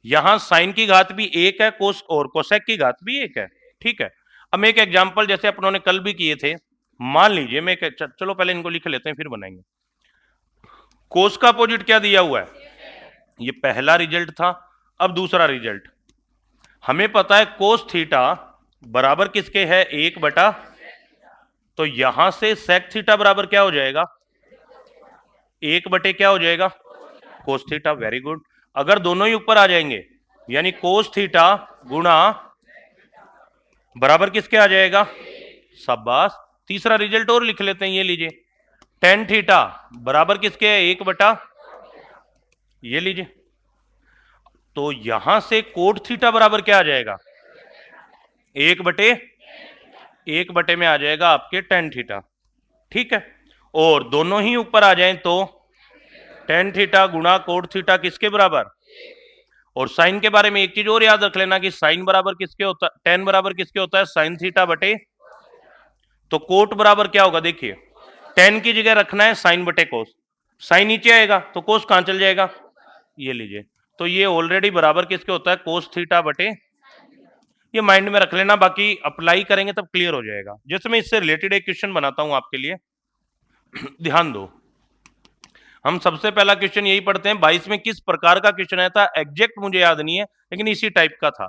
यहां साइन की घात भी एक है, कोस और कोसेक की घात भी एक है। ठीक है, अब मैं एक एग्जांपल जैसे अपनों ने कल भी किए थे, मान लीजिए मैं चलो पहले इनको लिख लेते हैं फिर बनाएंगे। कोस का अपोजिट क्या दिया हुआ है? ये पहला रिजल्ट था। अब दूसरा रिजल्ट, हमें पता है कोस थीटा बराबर किसके है? 1/। तो यहां से सेक थीटा बराबर क्या हो जाएगा? 1/, क्या हो जाएगा? Cos theta. Very good. अगर दोनों ही ऊपर आ जाएंगे यानी कोस थीटा गुणा बराबर किसके आ जाएगा? शाबाश। तीसरा रिजल्ट और लिख लेते हैं, ये लीजिए, टेन थीटा बराबर किसके है? 1/। ये लीजिए, तो यहां से कोट थीटा बराबर क्या आ जाएगा? 1/1 में आ जाएगा आपके टेन थीटा। ठीक है, और दोनों ही ऊपर आ जाएं तो टेन थीटा गुणा कोट थीटा किसके बराबर? और साइन के बारे में एक चीज और याद रख लेना कि साइन बराबर किसके होता है? टेन बराबर किसके होता है? साइन थीटा बटे। तो कोट बराबर क्या होगा? देखिए, टेन की जगह रखना है साइन बटे कोस। साइन नीचे आएगा तो कोस कहां चल जाएगा? ये लीजिए, तो ये ऑलरेडी बराबर किसके होता है? कोस थीटा बटे। ये माइंड में रख लेना, बाकी अप्लाई करेंगे तब क्लियर हो जाएगा। जैसे मैं इससे रिलेटेड एक क्वेश्चन बनाता हूं आपके लिए ध्यान दो। हम सबसे पहला क्वेश्चन यही पढ़ते हैं, 22 में किस प्रकार का क्वेश्चन आया था? एग्जैक्ट मुझे याद नहीं है, लेकिन इसी टाइप का था।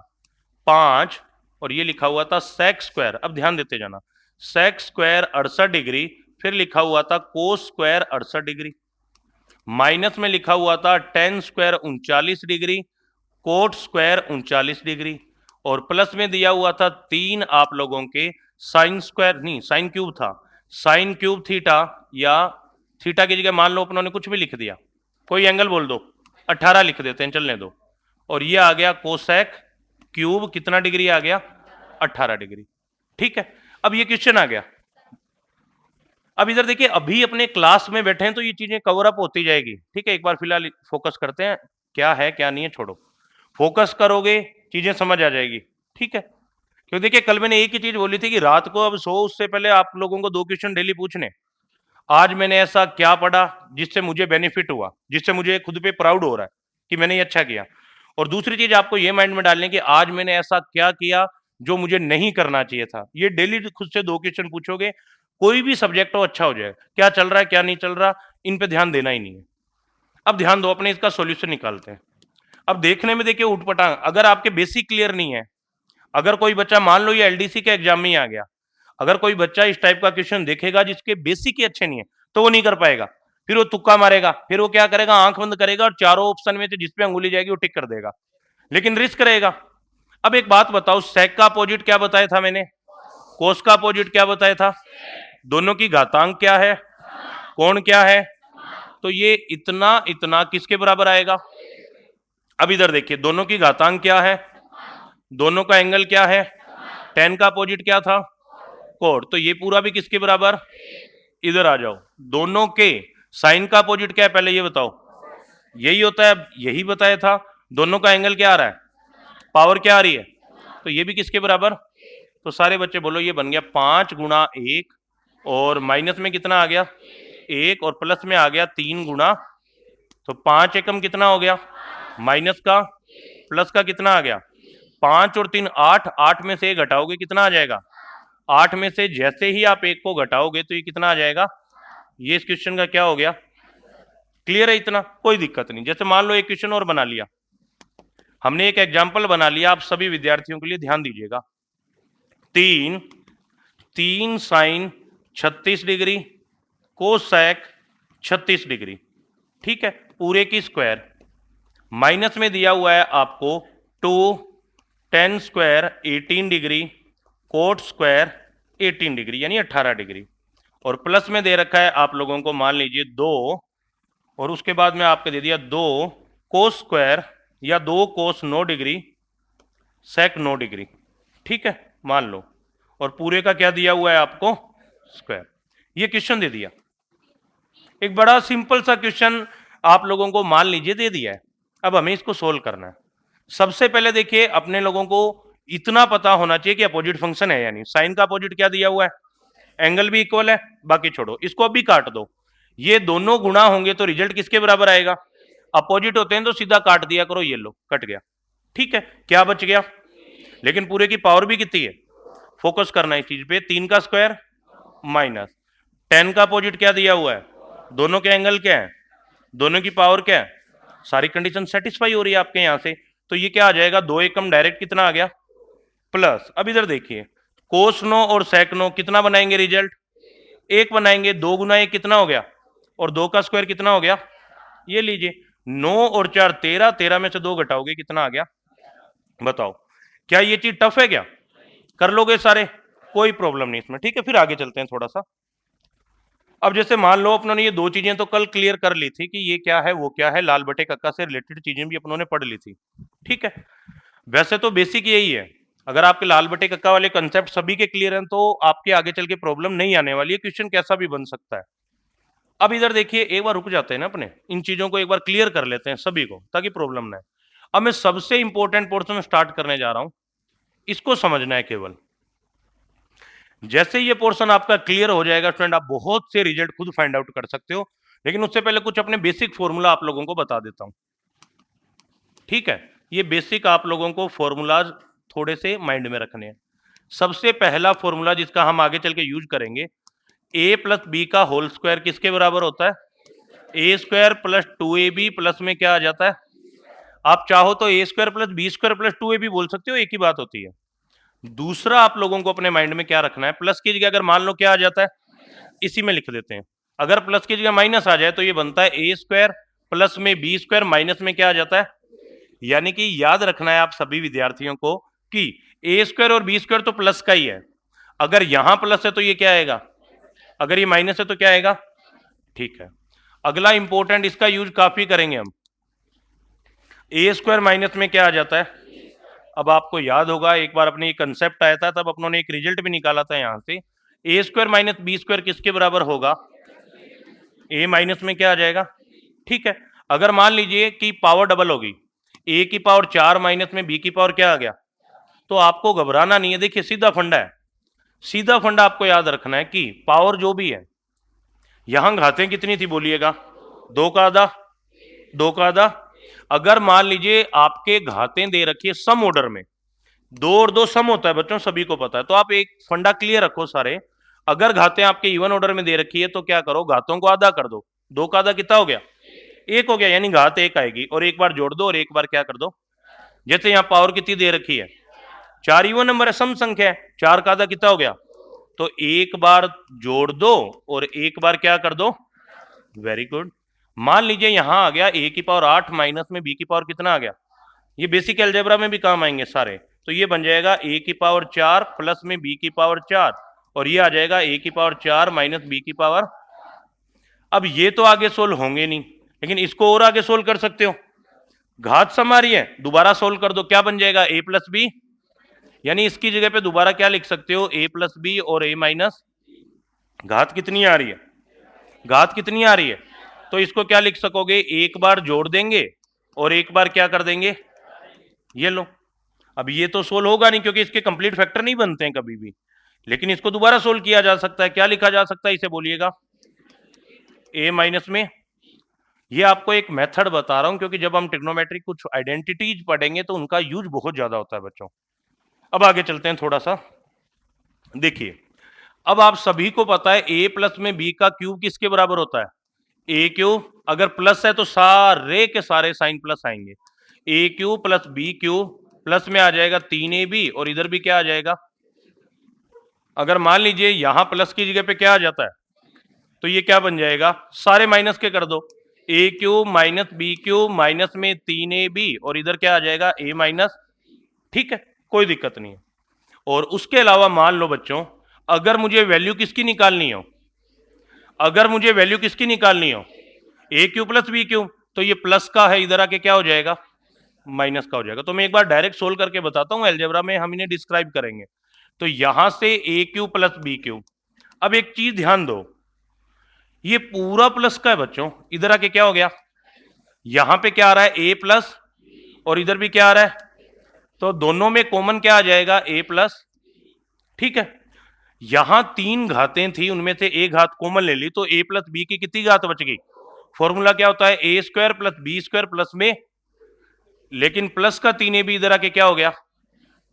5 और ये लिखा हुआ था सेक स्क्वायर। अब ध्यान देते जाना, सेक स्क्वायर 68 डिग्री, फिर लिखा हुआ था कोस स्क्वायर 68 डिग्री, माइनस में लिखा हुआ था ten square 39 degree, coat square 39 degree, और प्लस में दिया हुआ था 3 आप लोगों के साइन स्क्वायर, नहीं साइन क्यूब था, साइन क्यूब थीटा, या थीटा की जगह मान लो अपनों ने कुछ भी लिख दिया, कोई एंगल बोल दो, 18 लिख देते हैं, चलने दो। और ये आ गया कोसेक क्यूब, कितना डिग्री आ गया, 18 डिग्री। ठीक है, अब ये क्वेश्चन आ गया। अब इधर देखिए, अभी अपने क्लास में बैठे हैं तो ये चीजें कवर अप होती जाएगी। ठीक है, एक बार फिलहाल फोकस करते हैं, क्या है क्या नहीं है छोड़ो, फोकस करोगे चीजें समझ आ जाएगी। ठीक है, क्योंकि देखिए कल मैंने एक ही चीज बोली थी कि रात को अब सो उससे पहले आप लोगों को 2 क्वेश्चन डेली पूछने। आज मैंने ऐसा क्या पढ़ा जिससे मुझे बेनिफिट हुआ, जिससे मुझे खुद पे प्राउड हो रहा है कि मैंने ये अच्छा किया। और दूसरी चीज आपको ये माइंड में डालने की, आज मैंने ऐसा क्या किया जो मुझे नहीं करना चाहिए था। ये डेली खुद से 2 क्वेश्चन पूछोगे, कोई भी सब्जेक्ट हो अच्छा हो जाए, क्या चल रहा है क्या नहीं चल रहा, इन पे ध्यान देना ही नहीं है। अब ध्यान दो, अपने इसका सॉल्यूशन निकालते हैं। अब देखने में देखिए उठपटांग, अगर आपके बेसिक क्लियर नहीं है, अगर कोई बच्चा मान लो ये एलडीसी के एग्जाम में ही आ गया, अगर कोई बच्चा इस टाइप का क्वेश्चन देखेगा जिसके बेसिक ही अच्छे नहीं है, तो वो नहीं कर पाएगा, फिर वो तुक्का मारेगा, फिर वो क्या करेगा, आंख बंद करेगा और चारों ऑप्शन में से जिस पे अंगुली जाएगी वो टिक कर देगा, लेकिन रिस्क रहेगा। अब एक बात बताओ, सेक का अपोजिट क्या बताया था मैंने, कोस का अपोजिट क्या बताया था, दोनों की घातांक क्या है, कोण क्या है, तो ये इतना इतना किसके बराबर आएगा। अब इधर देखिए, दोनों की घातांक क्या है, दोनों का एंगल क्या है, टेन का अपोजिट क्या था, कोण, तो ये पूरा भी किसके बराबर। इधर आ जाओ, दोनों के साइन का अपोजिट क्या है पहले ये बताओ, यही होता है, यही बताया था। दोनों का एंगल क्या आ रहा है, पावर क्या आ रही है, तो ये भी किसके बराबर। तो सारे बच्चे बोलो, ये बन गया 5 गुणा 1, और माइनस में कितना आ गया 1, और प्लस में आ गया 3 गुणा, तो 5 एकम कितना हो गया, माइनस का प्लस का कितना आ गया, 5 और 3 8, 8 में से 1 घटाओगे कितना आ जाएगा, 8 में से जैसे ही आप 1 को घटाओगे तो ये कितना आ जाएगा, ये इस क्वेश्चन का क्या हो गया। क्लियर है, इतना कोई दिक्कत नहीं। जैसे मान लो एक क्वेश्चन और बना लिया हमने, एक एग्जाम्पल बना लिया, आप सभी विद्यार्थियों के लिए ध्यान दीजिएगा। 3 साइन 36 डिग्री, कोसेक 36 डिग्री, ठीक है, पूरे की स्क्वायर, माइनस में दिया हुआ है आपको 2 10 square 18 degree, coat square 18 degree यानी 18 डिग्री, और प्लस में दे रखा है आप लोगों को मान लीजिए 2, और उसके बाद में आपको दे दिया 2 कोस स्क्वायर या 2 कोस 9 डिग्री सेक 9 डिग्री, ठीक है मान लो, और पूरे का क्या दिया हुआ है आपको, स्क्वायर। ये क्वेश्चन दे दिया, एक बड़ा सिंपल सा क्वेश्चन आप लोगों को मान लीजिए दे दिया है। अब हमें इसको सोल्व करना है। सबसे पहले देखिए, अपने लोगों को इतना पता होना चाहिए कि अपोजिट फंक्शन है या नहीं। साइन का अपोजिट क्या दिया हुआ है, एंगल भी इक्वल है, बाकी छोड़ो, इसको अभी काट दो, ये दोनों गुणा होंगे तो रिजल्ट किसके बराबर आएगा, अपोजिट होते हैं तो सीधा काट दिया करो, ये लो कट गया, ठीक है, क्या बच गया, लेकिन पूरे की पावर भी कितनी है, फोकस करना इस चीज पे, 3 का स्क्वायर माइनस 10 का अपोजिट क्या दिया हुआ है, दोनों के एंगल क्या है, दोनों की पावर क्या है, सारी कंडीशन सेटिस्फाई हो रही है आपके यहां से, तो ये क्या आ जाएगा, 2 एकम डायरेक्ट कितना आ गया प्लस। अब इधर देखिए, कोस 9 और सेक 9 कितना बनाएंगे रिजल्ट, 1 बनाएंगे, 2 गुना 1 कितना हो गया, और 2 का स्क्वायर कितना हो गया, ये लीजिए 9 और 4 13, 13 में से 2 घटाओगे कितना आ गया, बताओ क्या ये चीज टफ है, क्या कर लोगे सारे, कोई प्रॉब्लम नहीं इसमें, ठीक है। फिर आगे चलते हैं थोड़ा सा। अब जैसे मान लो अपनों ने ये 2 चीजें तो कल क्लियर कर ली थी कि ये क्या है वो क्या है, लाल बटे कक्का से रिलेटेड चीजें भी अपनों ने पढ़ ली थी, ठीक है। वैसे तो बेसिक यही है, अगर आपके लाल बटे कक्का वाले कंसेप्ट सभी के क्लियर हैं तो आपके आगे चल के प्रॉब्लम नहीं आने वाली है, क्वेश्चन कैसा भी बन सकता है। अब इधर देखिए, एक बार रुक जाते हैं ना, अपने इन चीजों को एक बार क्लियर कर लेते हैं सभी को, ताकि प्रॉब्लम ना है। अब मैं सबसे इंपॉर्टेंट पोर्शन स्टार्ट करने जा रहा हूं, इसको समझना है केवल। जैसे ये पोर्शन आपका क्लियर हो जाएगा स्टूडेंट, आप बहुत से रिजल्ट खुद फाइंड आउट कर सकते हो, लेकिन उससे पहले कुछ अपने बेसिक फॉर्मूला आप लोगों को बता देता हूं, ठीक है। ये बेसिक आप लोगों को फॉर्मूलाज थोड़े से माइंड में रखने हैं। सबसे पहला फॉर्मूला जिसका हम आगे चल के यूज करेंगे, a प्लस बी का होल स्क्वायर किसके बराबर होता है, A square plus 2ab plus में क्या आ जाता है, आप चाहो तो A square plus B square plus 2ab बोल सकते हो, एक ही बात होती है। दूसरा आप लोगों को अपने माइंड में क्या रखना है, प्लस की जगह अगर मान लो क्या आ जाता है, इसी में लिख देते हैं, अगर प्लस की जगह माइनस आ जाए तो ये बनता है ए स्क्वायर प्लस में बी स्क्वायर माइनस में क्या आ जाता है, यानी कि याद रखना है आप सभी विद्यार्थियों को कि ए स्क्वायर और बी स्क्वायर तो प्लस का ही है, अगर यहां प्लस है तो ये क्या आएगा, अगर ये माइनस है तो क्या आएगा, ठीक है। अगला इंपॉर्टेंट, इसका यूज काफी करेंगे हम, ए स्क्वायर माइनस में क्या आ जाता है। अब आपको याद होगा एक बार अपने कंसेप्ट आया था तब अपनों ने एक रिजल्ट भी निकाला था यहां से, ए स्क्वायर माइनस बी स्क्वायर किसके बराबर होगा, ए माइनस में क्या आ जाएगा, ठीक है। अगर मान लीजिए कि पावर डबल होगी, ए की पावर 4 माइनस में बी की पावर क्या आ गया, तो आपको घबराना नहीं है। देखिए सीधा फंडा है, सीधा फंडा आपको याद रखना है कि पावर जो भी है, यहां घातें कितनी थी बोलिएगा, 2 का आधा, 2 का आधा। अगर मान लीजिए आपके घातें दे रखी है सम ऑर्डर में, 2 और 2 सम होता है बच्चों, सभी को पता है, तो आप एक फंडा क्लियर रखो सारे, अगर घातें आपके इवन ऑर्डर में दे रखी है तो क्या करो, घातों को आधा कर दो, 2 का आधा कितना हो गया, 1 हो गया, यानी घात 1 आएगी, और एक बार जोड़ दो और एक बार क्या कर दो, जैसे यहां पावर कितनी दे रखी है, 4 इवन नंबर है, सम संख्या है, 4 का आधा कितना हो गया, तो एक बार जोड़ दो और एक बार क्या कर दो, वेरी गुड। मान लीजिए यहां आ गया ए की पावर 8 माइनस में बी की पावर कितना आ गया, ये बेसिक अलजेब्रा में भी काम आएंगे सारे, तो ये बन जाएगा ए की पावर 4 प्लस में बी की पावर 4, और ये आ जाएगा ए की पावर 4 माइनस बी की पावर। अब ये तो आगे सोल्व होंगे नहीं, लेकिन इसको और आगे सोल्व कर सकते हो, घात सम आ रही है, दोबारा सोल्व कर दो, क्या बन जाएगा, ए प्लस बी, यानी इसकी जगह पे दोबारा क्या लिख सकते हो, ए प्लस बी और ए माइनस, घात कितनी आ रही है, घात कितनी आ रही है, तो इसको क्या लिख सकोगे, एक बार जोड़ देंगे और एक बार क्या कर देंगे, ये लो। अब ये तो सोल्व होगा नहीं क्योंकि इसके कंप्लीट फैक्टर नहीं बनते हैं कभी भी, लेकिन इसको दोबारा सोल्व किया जा सकता है, क्या लिखा जा सकता है इसे बोलिएगा, ए माइनस में। ये आपको एक मेथड बता रहा हूं क्योंकि जब हम ट्रिग्नोमेट्रिक कुछ आइडेंटिटीज पढ़ेंगे तो उनका यूज बहुत ज्यादा होता है बच्चों। अब आगे चलते हैं थोड़ा सा, देखिए अब आप सभी को पता है ए प्लस में बी का क्यूब किसके बराबर होता है, ए क्यूब, अगर प्लस है तो सारे के सारे साइन प्लस आएंगे, A cube plus B cube plus में आ जाएगा 3ab, और इधर भी क्या आ जाएगा, अगर मान लीजिए यहां प्लस की जगह पे क्या आ जाता है, तो ये क्या बन जाएगा, सारे माइनस के कर दो, A cube minus B cube minus में 3ab, और इधर क्या आ जाएगा ए माइनस, ठीक है, कोई दिक्कत नहीं है। और उसके अलावा मान लो बच्चों, अगर मुझे वैल्यू किसकी निकालनी हो, अगर मुझे वैल्यू किसकी निकालनी हो, ए क्यूब प्लस बी क्यूब, तो ये प्लस का है, इधर आके क्या हो जाएगा, माइनस का हो जाएगा। तो मैं एक बार डायरेक्ट सोल्व करके बताता हूं, अलजेब्रा में हम इन्हें डिस्क्राइब करेंगे। तो यहां से ए क्यूब प्लस बी क्यूब, अब एक चीज ध्यान दो, ये पूरा प्लस का है बच्चों, इधर आके क्या हो गया, यहां पे क्या आ रहा है, ए प्लस, और इधर भी क्या आ रहा है, तो दोनों में कॉमन क्या आ जाएगा, ए प्लस, ठीक है। यहां 3 घातें थी, उनमें से एक घात कॉमन ले ली, तो ए प्लस बी की कितनी घात बच गई, फॉर्मूला क्या होता है, A square plus B square plus में, लेकिन प्लस का 3ab इधर आके क्या हो गया,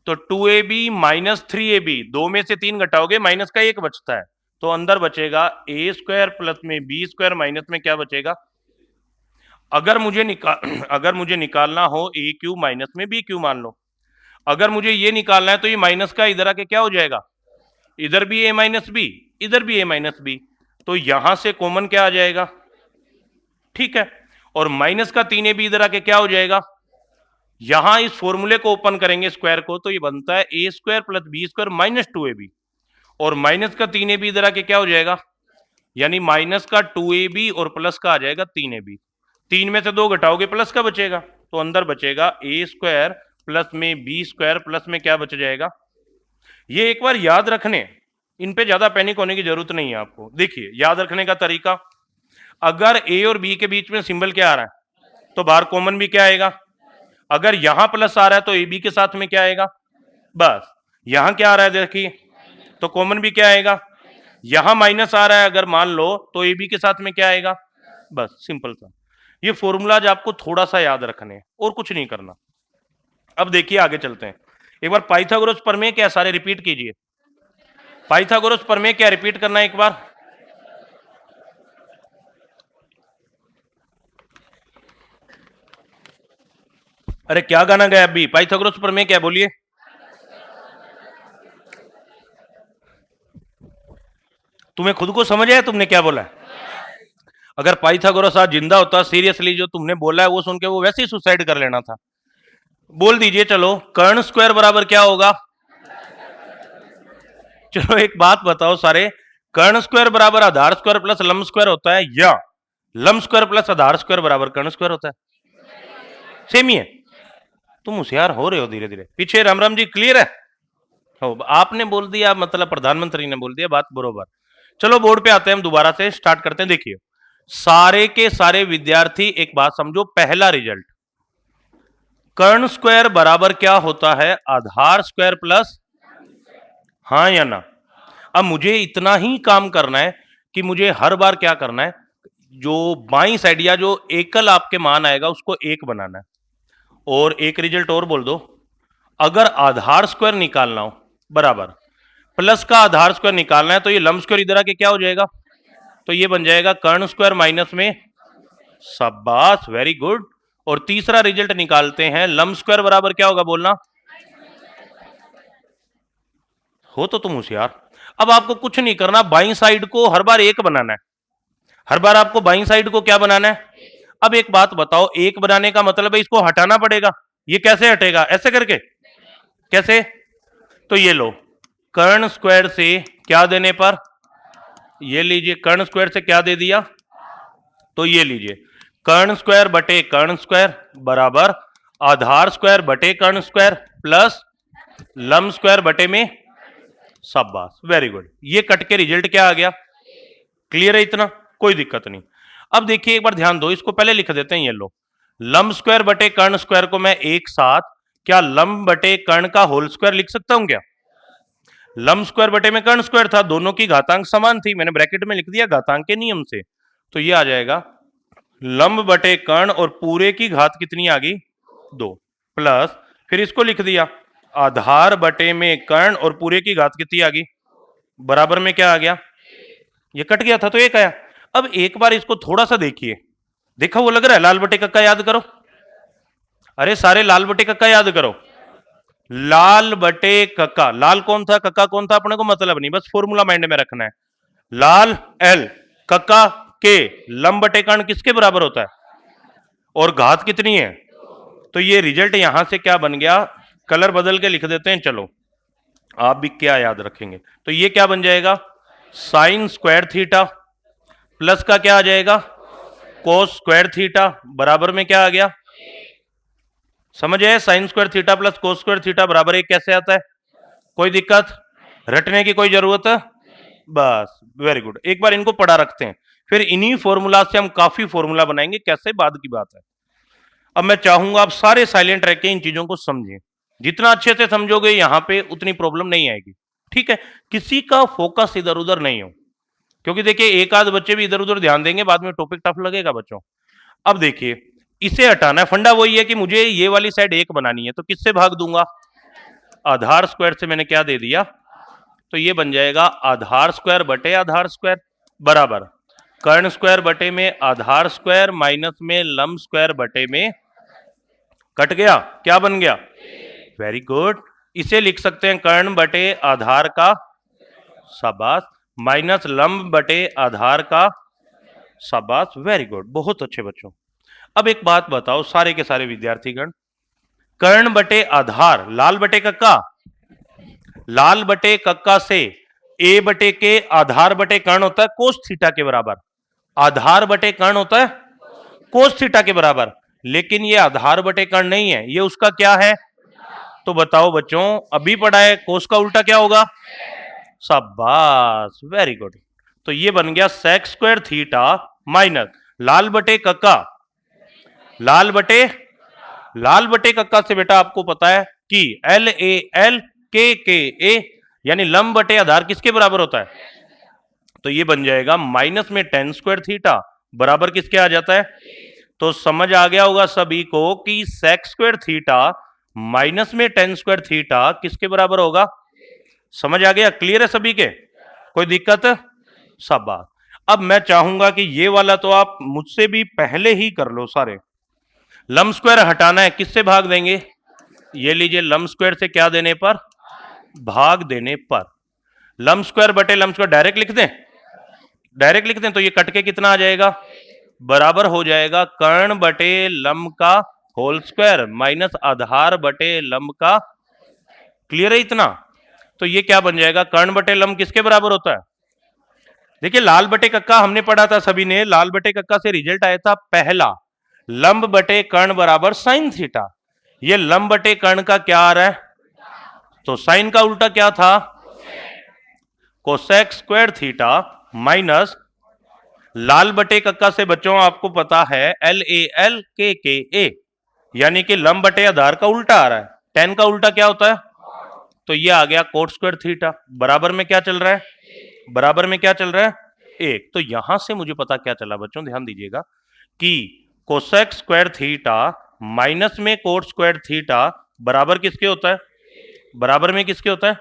तो 2ab माइनस 3ab, 2 में से 3 घटाओगे माइनस का 1 बचता है, तो अंदर बचेगा ए स्क्वायर प्लस में बी स्क्वायर माइनस में क्या बचेगा, अगर मुझे निकालना हो ए क्यू माइनस में बी क्यू मान लो, अगर मुझे ये निकालना है तो ये माइनस का इधर आके क्या हो जाएगा, इधर भी ए माइनस बी, इधर भी ए माइनस बी, तो यहां से कॉमन क्या आ जाएगा, ठीक है, और माइनस का 3ab इधर आके क्या हो जाएगा, यहां इस फॉर्मूले को ओपन करेंगे स्क्वायर को, तो ये बनता है A square plus B square minus 2ab, और माइनस का 3ab इधर आके क्या हो जाएगा, यानी माइनस का 2ab और प्लस का आ जाएगा 3ab, 3 में से 2 घटाओगे प्लस का बचेगा, तो अंदर बचेगा ए स्क्वायर प्लस में बी स्क्वायर प्लस में क्या बच जाएगा। ये एक बार याद रखने, इन पे ज्यादा पैनिक होने की जरूरत नहीं है आपको। देखिए याद रखने का तरीका, अगर ए और बी के बीच में सिंबल क्या आ रहा है, तो बाहर कॉमन भी क्या आएगा, अगर यहां प्लस आ रहा है तो ए बी के साथ में क्या आएगा, बस यहां क्या आ रहा है देखिए, तो कॉमन भी क्या आएगा, यहां माइनस आ रहा है अगर मान लो तो ए बी के साथ में क्या आएगा, बस सिंपल सा। ये फॉर्मूलाज आपको थोड़ा सा याद रखने हैं और कुछ नहीं करना। अब देखिए आगे चलते हैं, एक बार पाइथागोरस प्रमेय क्या सारे रिपीट कीजिए, पाइथागोरस प्रमेय क्या रिपीट करना है एक बार, अरे क्या गाना गया अभी, पाइथागोरस प्रमेय क्या बोलिए, तुम्हें खुद को समझ आया तुमने क्या बोला है, अगर पाइथागोरस आज जिंदा होता, सीरियसली जो तुमने बोला है वो सुन के वो वैसे ही सुसाइड कर लेना था, बोल दीजिए चलो, कर्ण स्क्वायर बराबर क्या होगा? चलो एक बात बताओ सारे, कर्ण स्क्वायर बराबर आधार स्क्वायर प्लस लंब स्क्वायर होता है, या लंब स्क्वायर प्लस आधार स्क्वायर बराबर कर्ण स्क्वायर होता है? सेम ही है। तुम होशियार हो रहे हो धीरे धीरे। पीछे राम राम जी क्लियर है? हो, आपने बोल दिया मतलब प्रधानमंत्री ने बोल दिया, बात बरोबर। चलो बोर्ड पे आते हैं, हम दोबारा से स्टार्ट करते हैं। देखिए सारे के सारे विद्यार्थी एक बात समझो, पहला रिजल्ट कर्ण स्क्वायर बराबर क्या होता है? आधार स्क्वायर प्लस, हाँ या ना? अब मुझे इतना ही काम करना है कि मुझे हर बार क्या करना है, जो बाई साइड या जो एकल आपके मान आएगा उसको एक बनाना है। और एक रिजल्ट और बोल दो, अगर आधार स्क्वायर निकालना हो बराबर प्लस का आधार स्क्वायर निकालना है, तो ये लंब स्क्वायर इधर आके क्या हो जाएगा? तो ये बन जाएगा कर्ण स्क्वायर माइनस में, शाबाश वेरी गुड। और तीसरा रिजल्ट निकालते हैं, लंब स्क्वायर बराबर क्या होगा बोलना? हो तो तुम होशियार। अब आपको कुछ नहीं करना, बाई साइड को हर बार एक बनाना है। हर बार आपको बाई साइड को क्या बनाना है? अब एक बात बताओ, एक बनाने का मतलब है इसको हटाना पड़ेगा। ये कैसे हटेगा? ऐसे करके। कैसे? तो ये लो, कर्ण स्क्वायर से क्या देने पर, ये लीजिए कर्ण स्क्वायर से क्या दे दिया, तो ये लीजिए कर्ण स्क्वायर बटे कर्ण स्क्वायर बराबर आधार स्क्वायर बटे कर्ण स्क्वायर प्लस लंब स्क्वायर बटे में, शाबाश वेरी गुड। ये कट के रिजल्ट क्या आ गया? क्लियर है इतना? कोई दिक्कत नहीं। अब देखिए एक बार ध्यान दो, इसको पहले लिख देते हैं, ये लो लंब स्क्वायर बटे कर्ण स्क्वायर को मैं एक साथ क्या लंब बटे कर्ण का होल स्क्वायर लिख सकता हूं क्या? लंब स्क्वायर बटे में कर्ण स्क्वायर था, दोनों की घातांक समान थी, मैंने ब्रैकेट में लिख दिया घातांक के नियम से। तो ये आ जाएगा लंब बटे कर्ण और पूरे की घात कितनी आ गई? 2 प्लस फिर इसको लिख दिया आधार बटे में कर्ण और पूरे की घात कितनी आ गई? बराबर में क्या आ गया? ये कट गया था तो एक आया। अब एक बार इसको थोड़ा सा देखिए, देखा वो लग रहा है? लाल बटे कक्का याद करो। अरे सारे लाल बटे कक्का याद करो। लाल बटे कक्का, लाल कौन था कक्का कौन था अपने को मतलब नहीं, बस फॉर्मूला माइंड में रखना है। लाल एल, कक्का के, लंब बटे कर्ण किसके बराबर होता है? और घात कितनी है? तो ये रिजल्ट यहां से क्या बन गया, कलर बदल के लिख देते हैं, चलो आप भी क्या याद रखेंगे। तो ये क्या बन जाएगा? साइन स्क्वायर थीटा प्लस का क्या आ जाएगा? कोस स्क्वायर थीटा बराबर में क्या आ गया? समझ आए? Sine square theta plus cos square theta बराबर एक कैसे आता है? कोई दिक्कत? रटने की कोई जरूरत है? बस वेरी गुड। एक बार इनको पढ़ा रखते हैं, फिर इन्हीं फॉर्मूला से हम काफी फॉर्मूला बनाएंगे, कैसे बाद की बात है। अब मैं चाहूंगा आप सारे साइलेंट रह के इन चीजों को समझें। जितना अच्छे से समझोगे यहां पे उतनी प्रॉब्लम नहीं आएगी। ठीक है? किसी का फोकस इधर उधर नहीं हो, क्योंकि देखिए एक आध बच्चे भी इधर उधर ध्यान देंगे, बाद में टॉपिक टफ लगेगा बच्चों। अब देखिए इसे हटाना है, फंडा वही है कि मुझे ये वाली साइड एक बनानी है, तो किससे भाग दूंगा? आधार स्क्वायर से मैंने क्या दे दिया, तो ये बन जाएगा आधार स्क्वायर बटे आधार स्क्वायर बराबर कर्ण स्क्वायर बटे में आधार स्क्वायर माइनस में लंब स्क्वायर बटे में, कट गया, क्या बन गया? Very good. इसे लिख सकते हैं कर्ण बटे आधार का, शाबाश, माइनस लंब बटे आधार का, शाबाश वेरी गुड, बहुत अच्छे बच्चों। अब एक बात बताओ सारे के सारे विद्यार्थीगण, कर्ण बटे आधार, लाल बटे कक्का, लाल बटे कक्का से ए बटे के आधार बटे कर्ण होता है कोस थीटा के बराबर, आधार बटे कर्ण होता है कोस थीटा के बराबर, लेकिन ये आधार बटे कर्ण नहीं है, ये उसका क्या है? तो बताओ बच्चों, अभी पढ़ा है कोस का उल्टा क्या होगा? शाबाश वेरी गुड। तो ये बन गया सेक स्क्वायर थीटा माइनस लाल बटे कक्का, लाल बटे कक्का से बेटा आपको पता है कि एल ए एल के ए, यानी लंब बटे आधार किसके बराबर होता है? तो ये बन जाएगा माइनस में टेन स्क्वायर थीटा बराबर किसके आ जाता है? तो समझ आ गया होगा सभी को कि सेक स्क्वायर थीटा माइनस में टेन स्क्वायर थीटा किसके बराबर होगा? समझ आ गया? क्लियर है सभी के? कोई दिक्कत? सब बात। अब मैं चाहूंगा कि ये वाला तो आप मुझसे भी पहले ही कर लो सारे। लंब स्क्वायर हटाना है, किससे भाग देंगे? ये लीजिए लंब स्क्वायर से क्या देने पर? भाग देने पर। लंब स्क्वायर बटे लंब स्क्वायर डायरेक्ट लिख दें, डायरेक्ट लिख दें, तो ये कट के कितना आ जाएगा? बराबर हो जाएगा कर्ण बटे लंब का होल स्क्वायर माइनस आधार बटे लंब का, क्लियर है इतना? तो ये क्या बन जाएगा, कर्ण बटे लंब किसके बराबर होता है? देखिए लाल बटे कक्का हमने पढ़ा था सभी ने, लाल बटे कक्का से रिजल्ट आया था पहला, लंब बटे कर्ण बराबर साइन थीटा। ये लंब बटे कर्ण का क्या आ रहा है, तो साइन का उल्टा क्या था, कोसेक स्क्वायर थीटा माइनस लाल बटे कक्का से बच्चों आपको पता है एल ए एल के ए, यानी कि लंब बटे आधार का उल्टा आ रहा है, टेन का उल्टा क्या होता है, तो ये आ गया कोट स्क्वायर थीटा, बराबर में क्या चल रहा है, बराबर में क्या चल रहा है, एक। तो यहां से मुझे पता क्या चला बच्चों, ध्यान दीजिएगा कि कोसेक स्क्वायर थीटा माइनस में कोट स्क्वायर थीटा बराबर किसके होता है, बराबर में किसके होता है,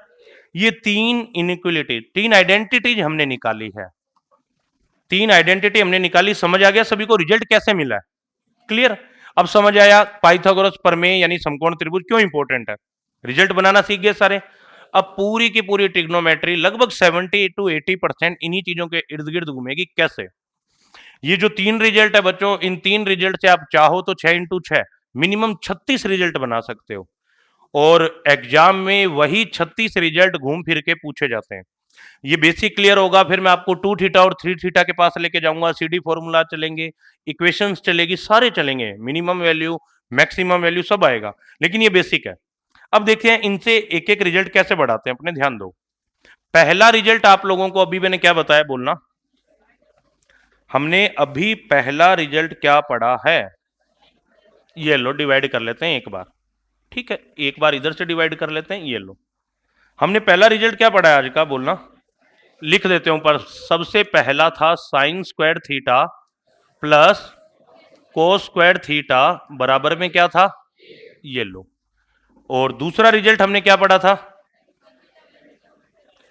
ये तीन इनइक्वलिटी, तीन आइडेंटिटीज हमने निकाली है, तीन आइडेंटिटी हमने निकाली, समझ आ गया सभी को रिजल्ट कैसे मिला है, क्लियर? अब समझ आया पाइथागोरस प्रमेय यानी समकोण त्रिभुज क्यों इंपॉर्टेंट है, रिजल्ट बनाना सीख गए सारे। अब पूरी की पूरी ट्रिग्नोमेट्री लगभग 70 to 80% इन्हीं चीजों के इर्द गिर्द घूमेगी। कैसे, ये जो तीन रिजल्ट है बच्चों, इन तीन रिजल्ट से आप चाहो तो 6 into 6 मिनिमम 36 रिजल्ट बना सकते हो, और एग्जाम में वही 36 रिजल्ट घूम फिर के पूछे जाते हैं। ये बेसिक क्लियर होगा, फिर मैं आपको 2 थीटा और 3 थीटा के पास लेके जाऊंगा, सीडी फॉर्मूला चलेंगे, इक्वेशंस चलेगी, सारे चलेंगे, मिनिमम वैल्यू मैक्सिमम वैल्यू सब आएगा, लेकिन ये बेसिक है। अब देखते हैं इनसे एक एक रिजल्ट कैसे बढ़ाते हैं अपने, ध्यान दो। पहला रिजल्ट आप लोगों को अभी मैंने क्या बताया, बोलना, हमने अभी पहला रिजल्ट क्या पढ़ा है, ये लो डिवाइड कर लेते हैं एक बार, ठीक है, एक बार इधर से डिवाइड कर लेते हैं, ये लो, हमने पहला रिजल्ट क्या पढ़ा है आज का, बोलना, लिख देते हूं पर, सबसे पहला था sine square theta plus cos square theta बराबर में क्या था, ये लो। और दूसरा रिजल्ट हमने क्या पढ़ा था,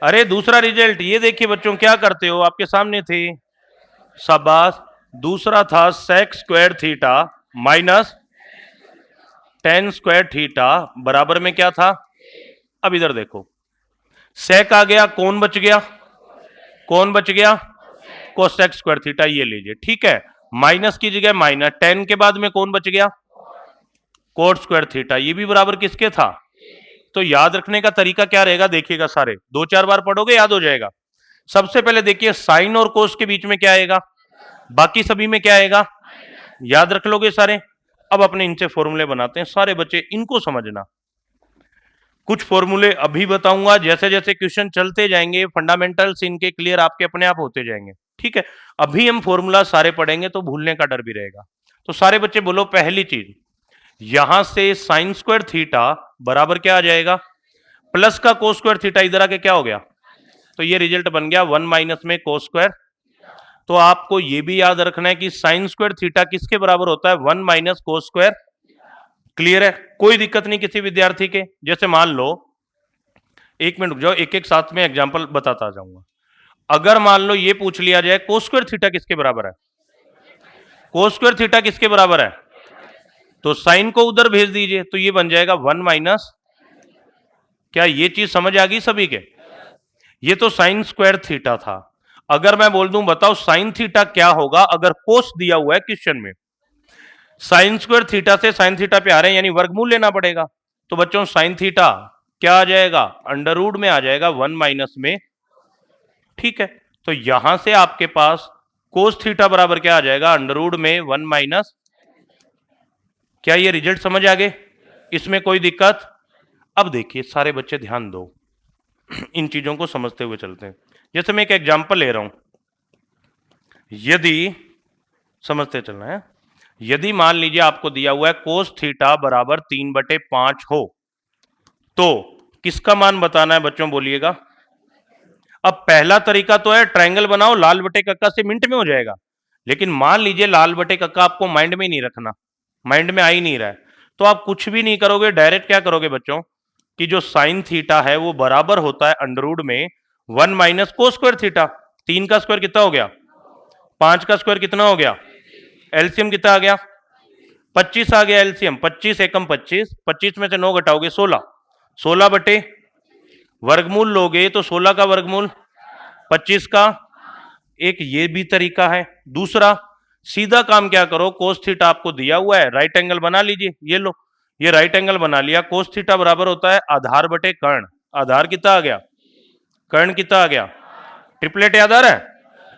अरे दूसरा रिजल्ट ये देखिए बच्चों, क्या करते हो, आपके सामने थे, शाबाश, दूसरा था sec square theta minus tan square theta बराबर में क्या था, अब इधर देखो, सेक आ गया, कौन बच गया, कौन बच गया, कोसेक स्क्वायर थीटा, ये लीजिए, ठीक है, माइनस की जगह माइनस, टेन के बाद में कौन बच गया, कोट स्क्वायर थीटा, ये भी बराबर किसके था। तो याद रखने का तरीका क्या रहेगा, देखिएगा सारे, दो चार बार पढ़ोगे याद हो जाएगा। सबसे पहले देखिए साइन और कोस के बीच में क्या आएगा, बाकी सभी में क्या आएगा, याद रख लोगे सारे। अब अपने इनसे फॉर्मूले बनाते हैं, सारे बच्चे इनको समझना, कुछ फॉर्मूले अभी बताऊंगा, जैसे जैसे क्वेश्चन चलते जाएंगे फंडामेंटल्स इनके क्लियर आपके अपने आप होते जाएंगे, ठीक है। अभी हम फॉर्मूला सारे पढ़ेंगे तो भूलने का डर भी रहेगा। तो सारे बच्चे बोलो, पहली चीज, यहां से साइन स्क्वायर थीटा बराबर क्या आ जाएगा, प्लस का कोस स्क्वायर थीटा इधर आके क्या हो गया, तो ये रिजल्ट बन गया 1 माइनस में कोस स्क्वायर। तो आपको ये भी याद रखना है कि साइन स्क्वायर थीटा किसके बराबर होता है, 1 माइनस कोस स्क्वायर, क्लियर है, कोई दिक्कत नहीं किसी विद्यार्थी के। जैसे मान लो, एक मिनट रुक जाओ, एक एक साथ में एग्जांपल बताता जाऊंगा। अगर मान लो ये पूछ लिया जाए कोस स्क्वायर थीटा किसके बराबर है, कोस स्क्वायर थीटा किसके बराबर है, तो साइन को उधर भेज दीजिए, तो ये बन जाएगा 1 माइनस, क्या ये चीज समझ आ गई सभी के, ये तो साइन स्क्वायर थीटा था। अगर मैं बोल दूं बताओ साइन थीटा क्या होगा, अगर कोस दिया हुआ है क्वेश्चन में, साइन स्क्वायर थीटा से साइन थीटा पे आ रहे हैं यानी वर्गमूल लेना पड़ेगा, तो बच्चों साइन थीटा क्या आ जाएगा, अंडर रूट में आ जाएगा 1 माइनस में, ठीक है। तो यहां से आपके पास कोस थीटा बराबर क्या आ जाएगा, अंडर रूट में 1 माइनस, क्या ये रिजल्ट समझ आ गए, इसमें कोई दिक्कत। अब देखिए सारे बच्चे ध्यान दो, इन चीजों को समझते हुए चलते हैं। जैसे मैं एक एग्जांपल ले रहा हूं, यदि समझते चलना है, यदि मान लीजिए आपको दिया हुआ है कोस थीटा बराबर 3/5 हो, तो किसका मान बताना है बच्चों, बोलिएगा। अब पहला तरीका तो है ट्रायंगल बनाओ, लाल बटे कक्का से मिनट में हो जाएगा, लेकिन मान लीजिए लाल बटे कक्का आपको माइंड में नहीं रखना, माइंड में आ ही नहीं रहा है, तो आप कुछ भी नहीं करोगे, डायरेक्ट क्या करोगे बच्चों, कि जो साइन थीटा है वो बराबर होता है अंडर रूट में 1 माइनस कोस स्क्वायर थीटा। 3 का स्क्वायर कितना हो गया, 5 का स्क्वायर कितना हो गया, एलसीएम कितना आ गया, 25 आ गया एलसीएम, 25 एकम 25, 25 में से 9 घटाओगे 16, 16 बटे वर्गमूल लोगे तो 16 का वर्गमूल 25 का, एक ये भी तरीका है। दूसरा, सीधा काम क्या करो, कोस थीटा आपको दिया हुआ है, राइट एंगल बना लीजिए, ये लो, ये राइट एंगल बना लिया। कोस थीटा बराबर होता है आधार बटे कर्ण। आधार कितना आ गया, कर्ण कितना आ गया, ट्रिपलेट याद आ रहा है,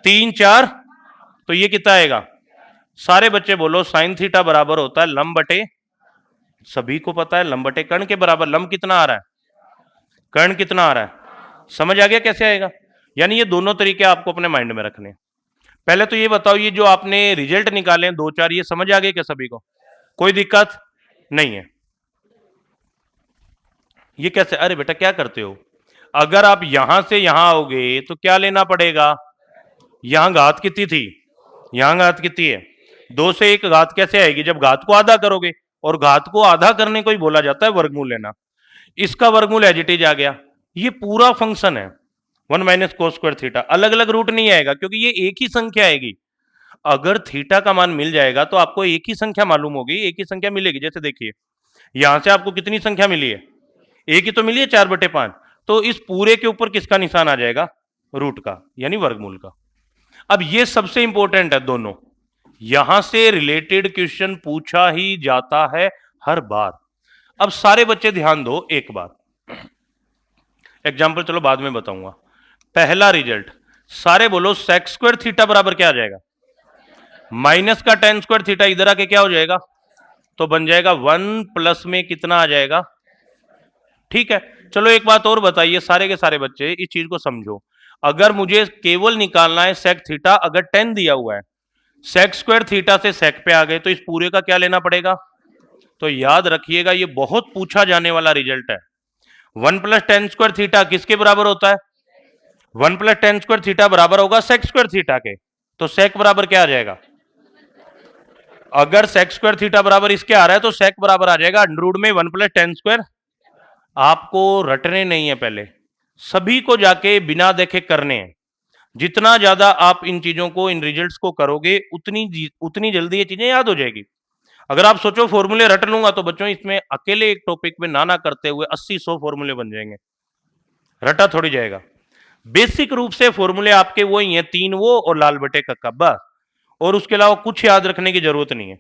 3 4, तो ये कितना आएगा, सारे बच्चे बोलो साइन थीटा बराबर होता है लंब बटे, सभी को पता है लंब बटे कर्ण के बराबर। लंब कितना आ रहा है, कर्ण कितना आ रहा है, समझ आ गया कैसे आएगा। यानी ये दोनों तरीके आपको अपने माइंड में रखने। पहले तो ये बताओ, ये जो आपने रिजल्ट निकाले हैं 2 4, ये समझ आ गए क्या सभी को, कोई दिक्कत नहीं है। ये कैसे, अरे बेटा क्या करते हो, अगर आप यहां से यहां आओगे तो क्या लेना पड़ेगा, यहां घात कितनी थी, यहां घात कितनी है, 2 से 1 घात कैसे आएगी, जब घात को आधा करोगे, और घात को आधा करने को ही बोला जाता है वर्गमूल लेना। इसका वर्गमूल एज इट इज आ गया, ये पूरा फंक्शन है 1 माइनस कोस स्क्वायर थीटा। अलग अलग रूट नहीं आएगा क्योंकि ये एक ही संख्या आएगी। अगर थीटा का मान मिल जाएगा तो आपको एक ही संख्या मालूम होगी, एक ही संख्या मिलेगी। जैसे देखिए यहां से आपको कितनी संख्या मिली है, एक ही तो मिली है 4/5, तो इस पूरे के ऊपर किसका निशान आ जाएगा, रूट का, यानी वर्गमूल का। अब ये सबसे इंपॉर्टेंट है, दोनों यहां से रिलेटेड क्वेश्चन पूछा ही जाता है हर बार। अब सारे बच्चे ध्यान दो, एक बार एग्जाम्पल चलो बाद में बताऊंगा। पहला रिजल्ट, सारे बोलो सेक स्क्वायर थीटा बराबर क्या आ जाएगा, माइनस का टेन स्क्वायर थीटा इधर आके क्या हो जाएगा, तो बन जाएगा 1 प्लस में कितना आ जाएगा। ठीक है, चलो एक बात और बताइए सारे के सारे बच्चे, इस चीज को समझो। अगर मुझे केवल निकालना है सेक थीटा, अगर 10 दिया हुआ है, सेक स्क्वायर थीटा से सेक पे आ गए, तो इस पूरे का क्या लेना पड़ेगा। तो याद रखिएगा ये बहुत पूछा जाने वाला रिजल्ट है। 1 प्लस टेन स्क्वायर थीटा किसके बराबर होता है, 1 प्लस टेन स्क्वायर थीटा बराबर होगा सेक स्क्वायर थीटा के। तो सेक बराबर क्या आ जाएगा, अगर सेक स्क्वायर थीटा बराबर इसके आ रहा है तो सेक बराबर आ जाएगा अंडर रूट में 1 प्लस टेन स्क्वायर। आपको रटने नहीं है, पहले सभी को जाके बिना देखे करने हैं। जितना ज्यादा आप इन चीजों को, इन रिजल्ट्स को करोगे, उतनी जल्दी ये चीजें याद हो जाएगी। अगर आप सोचो फॉर्मूले रट लूंगा, तो बच्चों इसमें अकेले एक टॉपिक में ना करते हुए 80-100 फॉर्मूले बन जाएंगे, रटा थोड़ी जाएगा। बेसिक रूप से फॉर्मूले आपके वो ही हैं, 3 वो और लाल बटे का, बस। और उसके अलावा कुछ याद रखने की जरूरत नहीं है।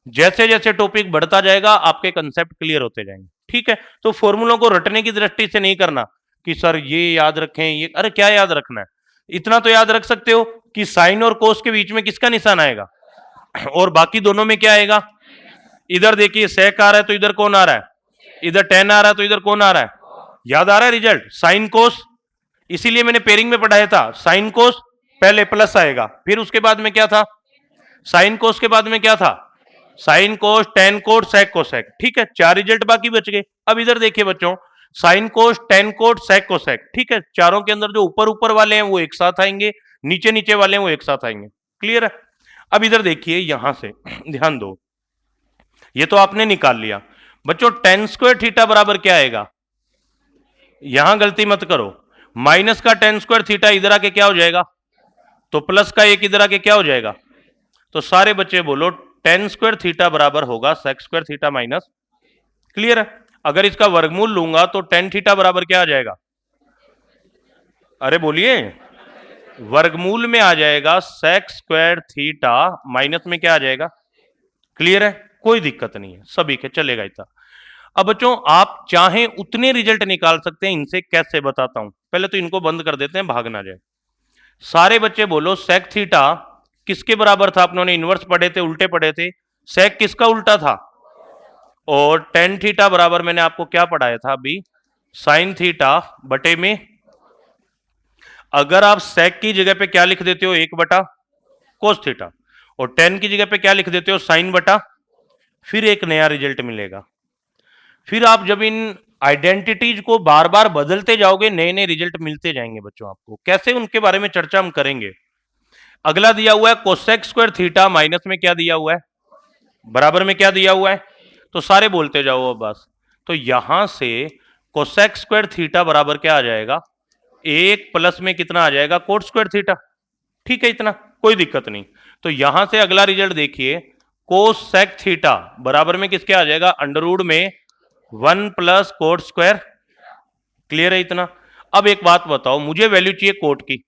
जैसे जैसे टॉपिक बढ़ता जाएगा आपके कंसेप्ट क्लियर होते जाएंगे। ठीक है, तो फॉर्मूलों को रटने की दृष्टि से नहीं करना कि सर ये याद रखें, ये, अरे क्या याद रखना है, इतना तो याद रख सकते हो कि साइन और कोस के बीच में किसका निशान आएगा, और बाकी दोनों में क्या आएगा। इधर देखिए सेक आ रहा है तो इधर कौन आ रहा है, इधर टेन आ रहा है तो इधर कौन आ रहा है, याद आ रहा है रिजल्ट, साइन कोस। इसीलिए मैंने पेयरिंग में पढ़ाया था, साइन कोस पहले प्लस आएगा, फिर उसके बाद में क्या था, साइन कोस के बाद में क्या था, sine cos, tan cot, sec cosec. ठीक है, 4 रिजल्ट बाकी बच गए। अब इधर देखिए बच्चों, sine cos, tan cot, sec cosec. ठीक है, चारों के अंदर जो ऊपर ऊपर वाले हैं वो एक साथ आएंगे, नीचे नीचे वाले हैं वो एक साथ आएंगे। क्लियर है। अब इधर देखिए, यहां से ध्यान दो, ये तो आपने निकाल लिया बच्चों। टेन स्क्वायर थीटा बराबर क्या आएगा, यहां गलती मत करो, माइनस का टेन स्क्वायर थीटा इधर आके क्या हो जाएगा, तो प्लस का 1 इधर आके क्या हो जाएगा। तो सारे बच्चे बोलो टेन स्क्वायर थीटा बराबर होगा sec square theta minus. Clear है। अगर इसका वर्गमूल लूंगा तो टेन थीटा बराबर क्या आ जाएगा, अरे बोलिए, वर्गमूल में आ जाएगा सेक स्क्वायर थीटा माइनस में क्या आ जाएगा। क्लियर है, कोई दिक्कत नहीं है, सभी के चलेगा इतना। अब बच्चों आप चाहें उतने रिजल्ट निकाल सकते हैं, इनसे कैसे बताता हूं। पहले तो इनको बंद कर देते हैं, भाग ना जाए। सारे बच्चे बोलो सेक थीटा किसके बराबर था, अपनों ने इनवर्स पढ़े थे, उल्टे पढ़े थे, सेक किसका उल्टा था, और टेन थीटा बराबर मैंने आपको क्या पढ़ाया था अभी, साइन थीटा बटे में, अगर आप सेक की जगह पे क्या लिख देते हो, 1 बटा कोस थीटा, और टेन की जगह पे क्या लिख देते हो, साइन बटा, फिर एक नया रिजल्ट मिलेगा। फिर आप जब इन आइडेंटिटीज को बार बार बदलते जाओगे, नए नए रिजल्ट मिलते जाएंगे बच्चों आपको। कैसे, उनके बारे में चर्चा हम करेंगे। अगला दिया हुआ है कोसेक स्क्वायर थीटा माइनस में क्या दिया हुआ है, बराबर में क्या दिया हुआ है, तो सारे बोलते जाओ अब बस। तो यहां से कोसेक स्क्वायर थीटा बराबर क्या आ जाएगा, 1 प्लस में कितना आ जाएगा, कोट स्क्वायर थीटा। ठीक है, इतना कोई दिक्कत नहीं। तो यहां से अगला रिजल्ट देखिए, कोसेक थीटा बराबर में किसके आ जाएगा, अंडर रूट में 1 प्लस कोट स्क्वायर। क्लियर है इतना। अब एक बात बताओ, मुझे वैल्यू चाहिए कोट की,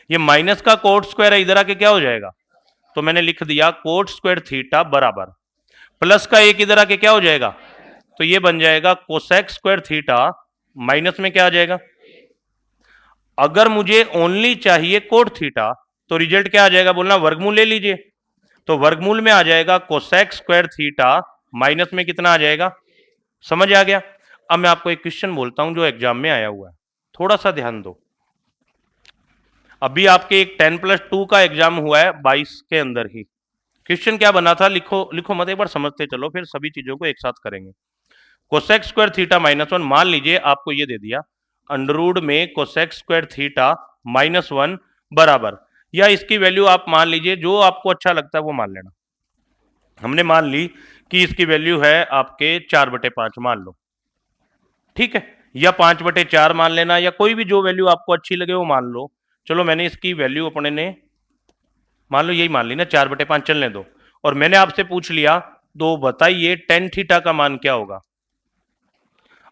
ये माइनस का कोट स्क्वायर है, इधर आके क्या हो जाएगा, तो मैंने लिख दिया कोट स्क्वायर थीटा बराबर प्लस का एक इधर आके क्या हो जाएगा, तो ये बन जाएगा कोसेक स्क्वायर थीटा माइनस में क्या आ जाएगा। अगर मुझे ओनली चाहिए कोट थीटा तो रिजल्ट क्या आ जाएगा, बोलना वर्गमूल ले लीजिए, तो वर्गमूल में आ जाएगा कोसेक स्क्वायर थीटा माइनस में कितना आ जाएगा, समझ आ गया। अब मैं आपको एक क्वेश्चन बोलता हूं जो एग्जाम में आया हुआ है, थोड़ा सा ध्यान दो। अभी आपके एक 10+2 का एग्जाम हुआ है 22 के अंदर ही। क्वेश्चन क्या बना था, लिखो लिखो मत, एक बार समझते चलो फिर सभी चीजों को एक साथ करेंगे। कोसेक स्क्वायर थीटा -1, मान लीजिए आपको ये दे दिया अंडरवुड में कोसेक स्क्वायर थीटा -1 बराबर, या इसकी वैल्यू आप मान लीजिए जो आपको अच्छा लगता है वो मान लेना। हमने मान ली कि इसकी वैल्यू है आपके 4/5 मान लो, ठीक है, या 5/4 मान लेना, या कोई भी जो वैल्यू आपको अच्छी लगे वो मान लो। चलो मैंने इसकी वैल्यू अपने ने मान लो यही मान ली ना, 4/5 चलने दो। और मैंने आपसे पूछ लिया तो बताइए टेन थीटा का मान क्या होगा।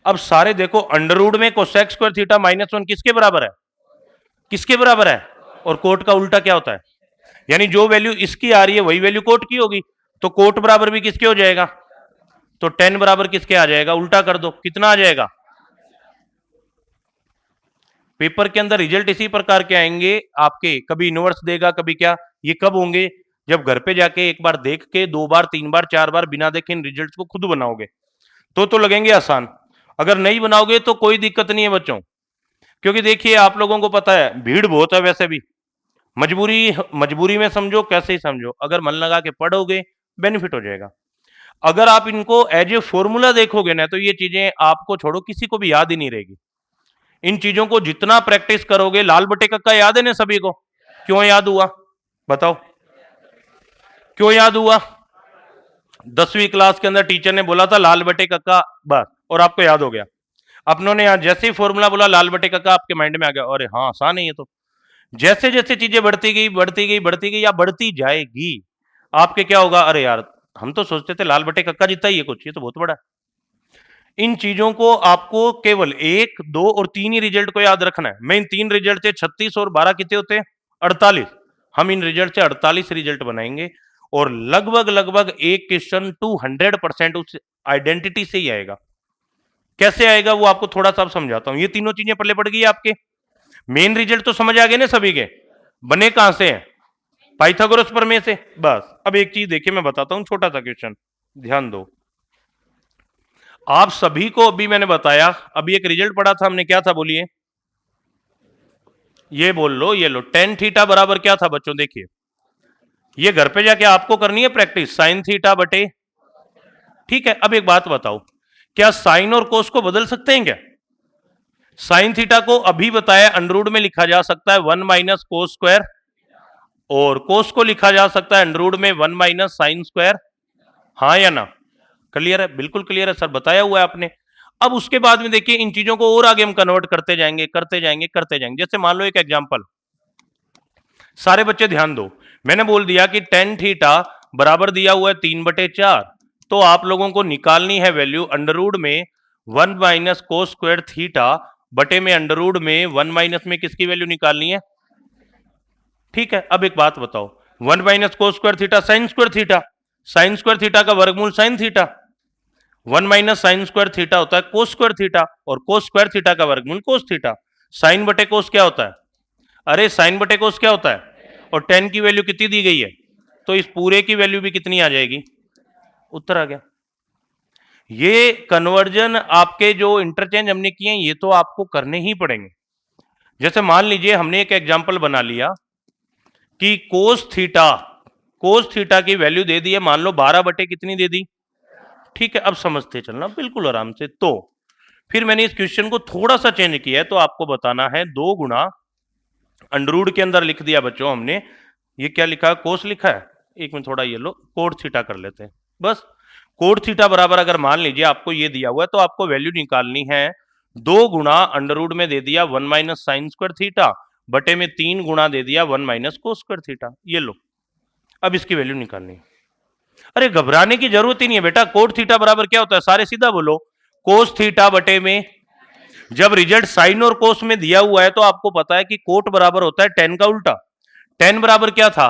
अब सारे देखो अंडरवुड में कोसेक स्क्वायर थीटा -1 किसके बराबर है, किसके बराबर है, और कोट का उल्टा क्या होता है, यानी जो वैल्यू इसकी आ रही है वही वैल्यू कोट की होगी, तो कोट बराबर भी किसके हो जाएगा, तो 10 बराबर किसके आ जाएगा, उल्टा कर दो कितना आ जाएगा। पेपर के अंदर रिजल्ट इसी प्रकार के आएंगे आपके, कभी इनवर्स देगा कभी क्या, ये कब होंगे, जब घर पे जाके एक बार देख के 2 बार 3 बार 4 बार बिना देखे इन रिजल्ट्स को खुद बनाओगे तो लगेंगे आसान। अगर नहीं बनाओगे तो कोई दिक्कत नहीं है बच्चों, क्योंकि देखिए आप लोगों को पता है भीड़ बहुत है, वैसे भी मजबूरी मजबूरी में समझो कैसे ही समझो, अगर मन लगा के पढ़ोगे बेनिफिट हो जाएगा। अगर आप इनको एज ए फॉर्मूला देखोगे ना तो ये चीजें आपको छोड़ो किसी को भी याद ही नहीं रहेगी। इन चीजों को जितना प्रैक्टिस करोगे, लाल बटे कक्का याद है ना सभी को, क्यों याद हुआ बताओ, क्यों याद हुआ, 10वीं क्लास के अंदर टीचर ने बोला था लाल बटे कक्का बस, और आपको याद हो गया। अपनों ने यहां जैसे ही फॉर्मूला बोला लाल बटे कक्का आपके माइंड में आ गया, अरे हाँ आसान है ये तो। जैसे जैसे चीजें बढ़ती गई बढ़ती गई बढ़ती गई या बढ़ती जाएगी, आपके क्या होगा, अरे यार हम तो सोचते थे लाल बटे कक्का जितना ही है कुछ, ये तो बहुत बड़ा है। इन चीजों को आपको केवल 1, 2 और 3 ही रिजल्ट को याद रखना है। मैं इन 3 रिजल्ट से 36 और 12 कितने होते हैं, 48। हम इन रिजल्ट से 48 रिजल्ट बनाएंगे और लगभग लगभग एक क्वेश्चन 200% उस आइडेंटिटी से ही आएगा। कैसे आएगा वो आपको थोड़ा सा समझाता हूं। ये तीनों चीजें पल्ले पड़ गई आपके, मेन रिजल्ट तो समझ आ गए ना सभी के, बने कहां से हैं, पाइथागोरस प्रमेय से। बस अब एक चीज देखिए मैं बताता हूं, छोटा सा क्वेश्चन ध्यान दो। आप सभी को अभी मैंने बताया, अभी एक रिजल्ट पढ़ा था हमने, क्या था बोलिए, ये बोल लो, ये लो, टेन थीटा बराबर क्या था बच्चों, देखिए ये घर पे जाके आपको करनी है प्रैक्टिस, साइन थीटा बटे, ठीक है। अब एक बात बताओ, क्या साइन और कोस को बदल सकते हैं क्या, साइन थीटा को अभी बताया अंडरवुड में लिखा जा सकता है 1 - कोस स्क्वायर, और कोस को लिखा जा सकता है अंडरवुड में 1 - साइन स्क्वायर, हाँ या ना, क्लियर है, बिल्कुल क्लियर है सर, बताया हुआ है आपने। अब उसके बाद में देखिए इन चीजों को और आगे हम कन्वर्ट करते जाएंगे करते जाएंगे करते जाएंगे। जैसे मान लो एक एग्जांपल, सारे बच्चे ध्यान दो, मैंने बोल दिया कि टेन थीटा बराबर दिया हुआ है 3/4, तो आप लोगों को निकालनी है वैल्यू अंडरवुड में 1 - कोस स्क्वायर थीटा बटे में अंडरवुड में 1 - में किसकी वैल्यू निकालनी है, ठीक है। अब एक बात बताओ, 1 - cos square theta sine square theta, sine square theta का वर्गमूल sine theta, 1 - sine square theta होता है कोस स्क्वायर थीटा, और कोस स्क्वायर थीटा का वर्गमूल कोस थीटा। साइन बटे कोस क्या होता है, अरे साइन बटे कोस क्या होता है, और 10 की वैल्यू कितनी दी गई है, तो इस पूरे की वैल्यू भी कितनी आ जाएगी, उत्तर आ गया। ये कन्वर्जन आपके जो इंटरचेंज हमने किए हैं ये तो आपको करने ही पड़ेंगे। जैसे मान लीजिए हमने एक एग्जांपल बना लिया कि कोस थीटा की वैल्यू दे दी है, मान लो 12 बटे कितनी दे दी, ठीक है। अब समझते चलना बिल्कुल आराम से। तो फिर मैंने इस क्वेश्चन को थोड़ा सा चेंज किया है, तो आपको बताना है 2 गुना अंडरवुड के अंदर लिख दिया बच्चों हमने, ये क्या लिखा है, कोस लिखा है, एक में थोड़ा ये लो कोट थीटा कर लेते हैं बस। कोट थीटा बराबर अगर मान लीजिए आपको ये दिया हुआ है तो आपको वैल्यू निकालनी है 2 गुना अंडरवुड में दे दिया 1 - साइन स्क्वायर थीटा बटे में 3 गुना दे दिया 1 - कोस स्क्वायर थीटा, ये लो। अब इसकी वैल्यू निकालनी है। अरे घबराने की जरूरत ही नहीं है बेटा, कोट थीटा बराबर क्या होता है, सारे सीधा बोलो, कोस थीटा बटे में, जब रिजल्ट साइन और कोस में दिया हुआ है तो आपको पता है कि कोट बराबर होता है 10 का उल्टा। 10 बराबर क्या था,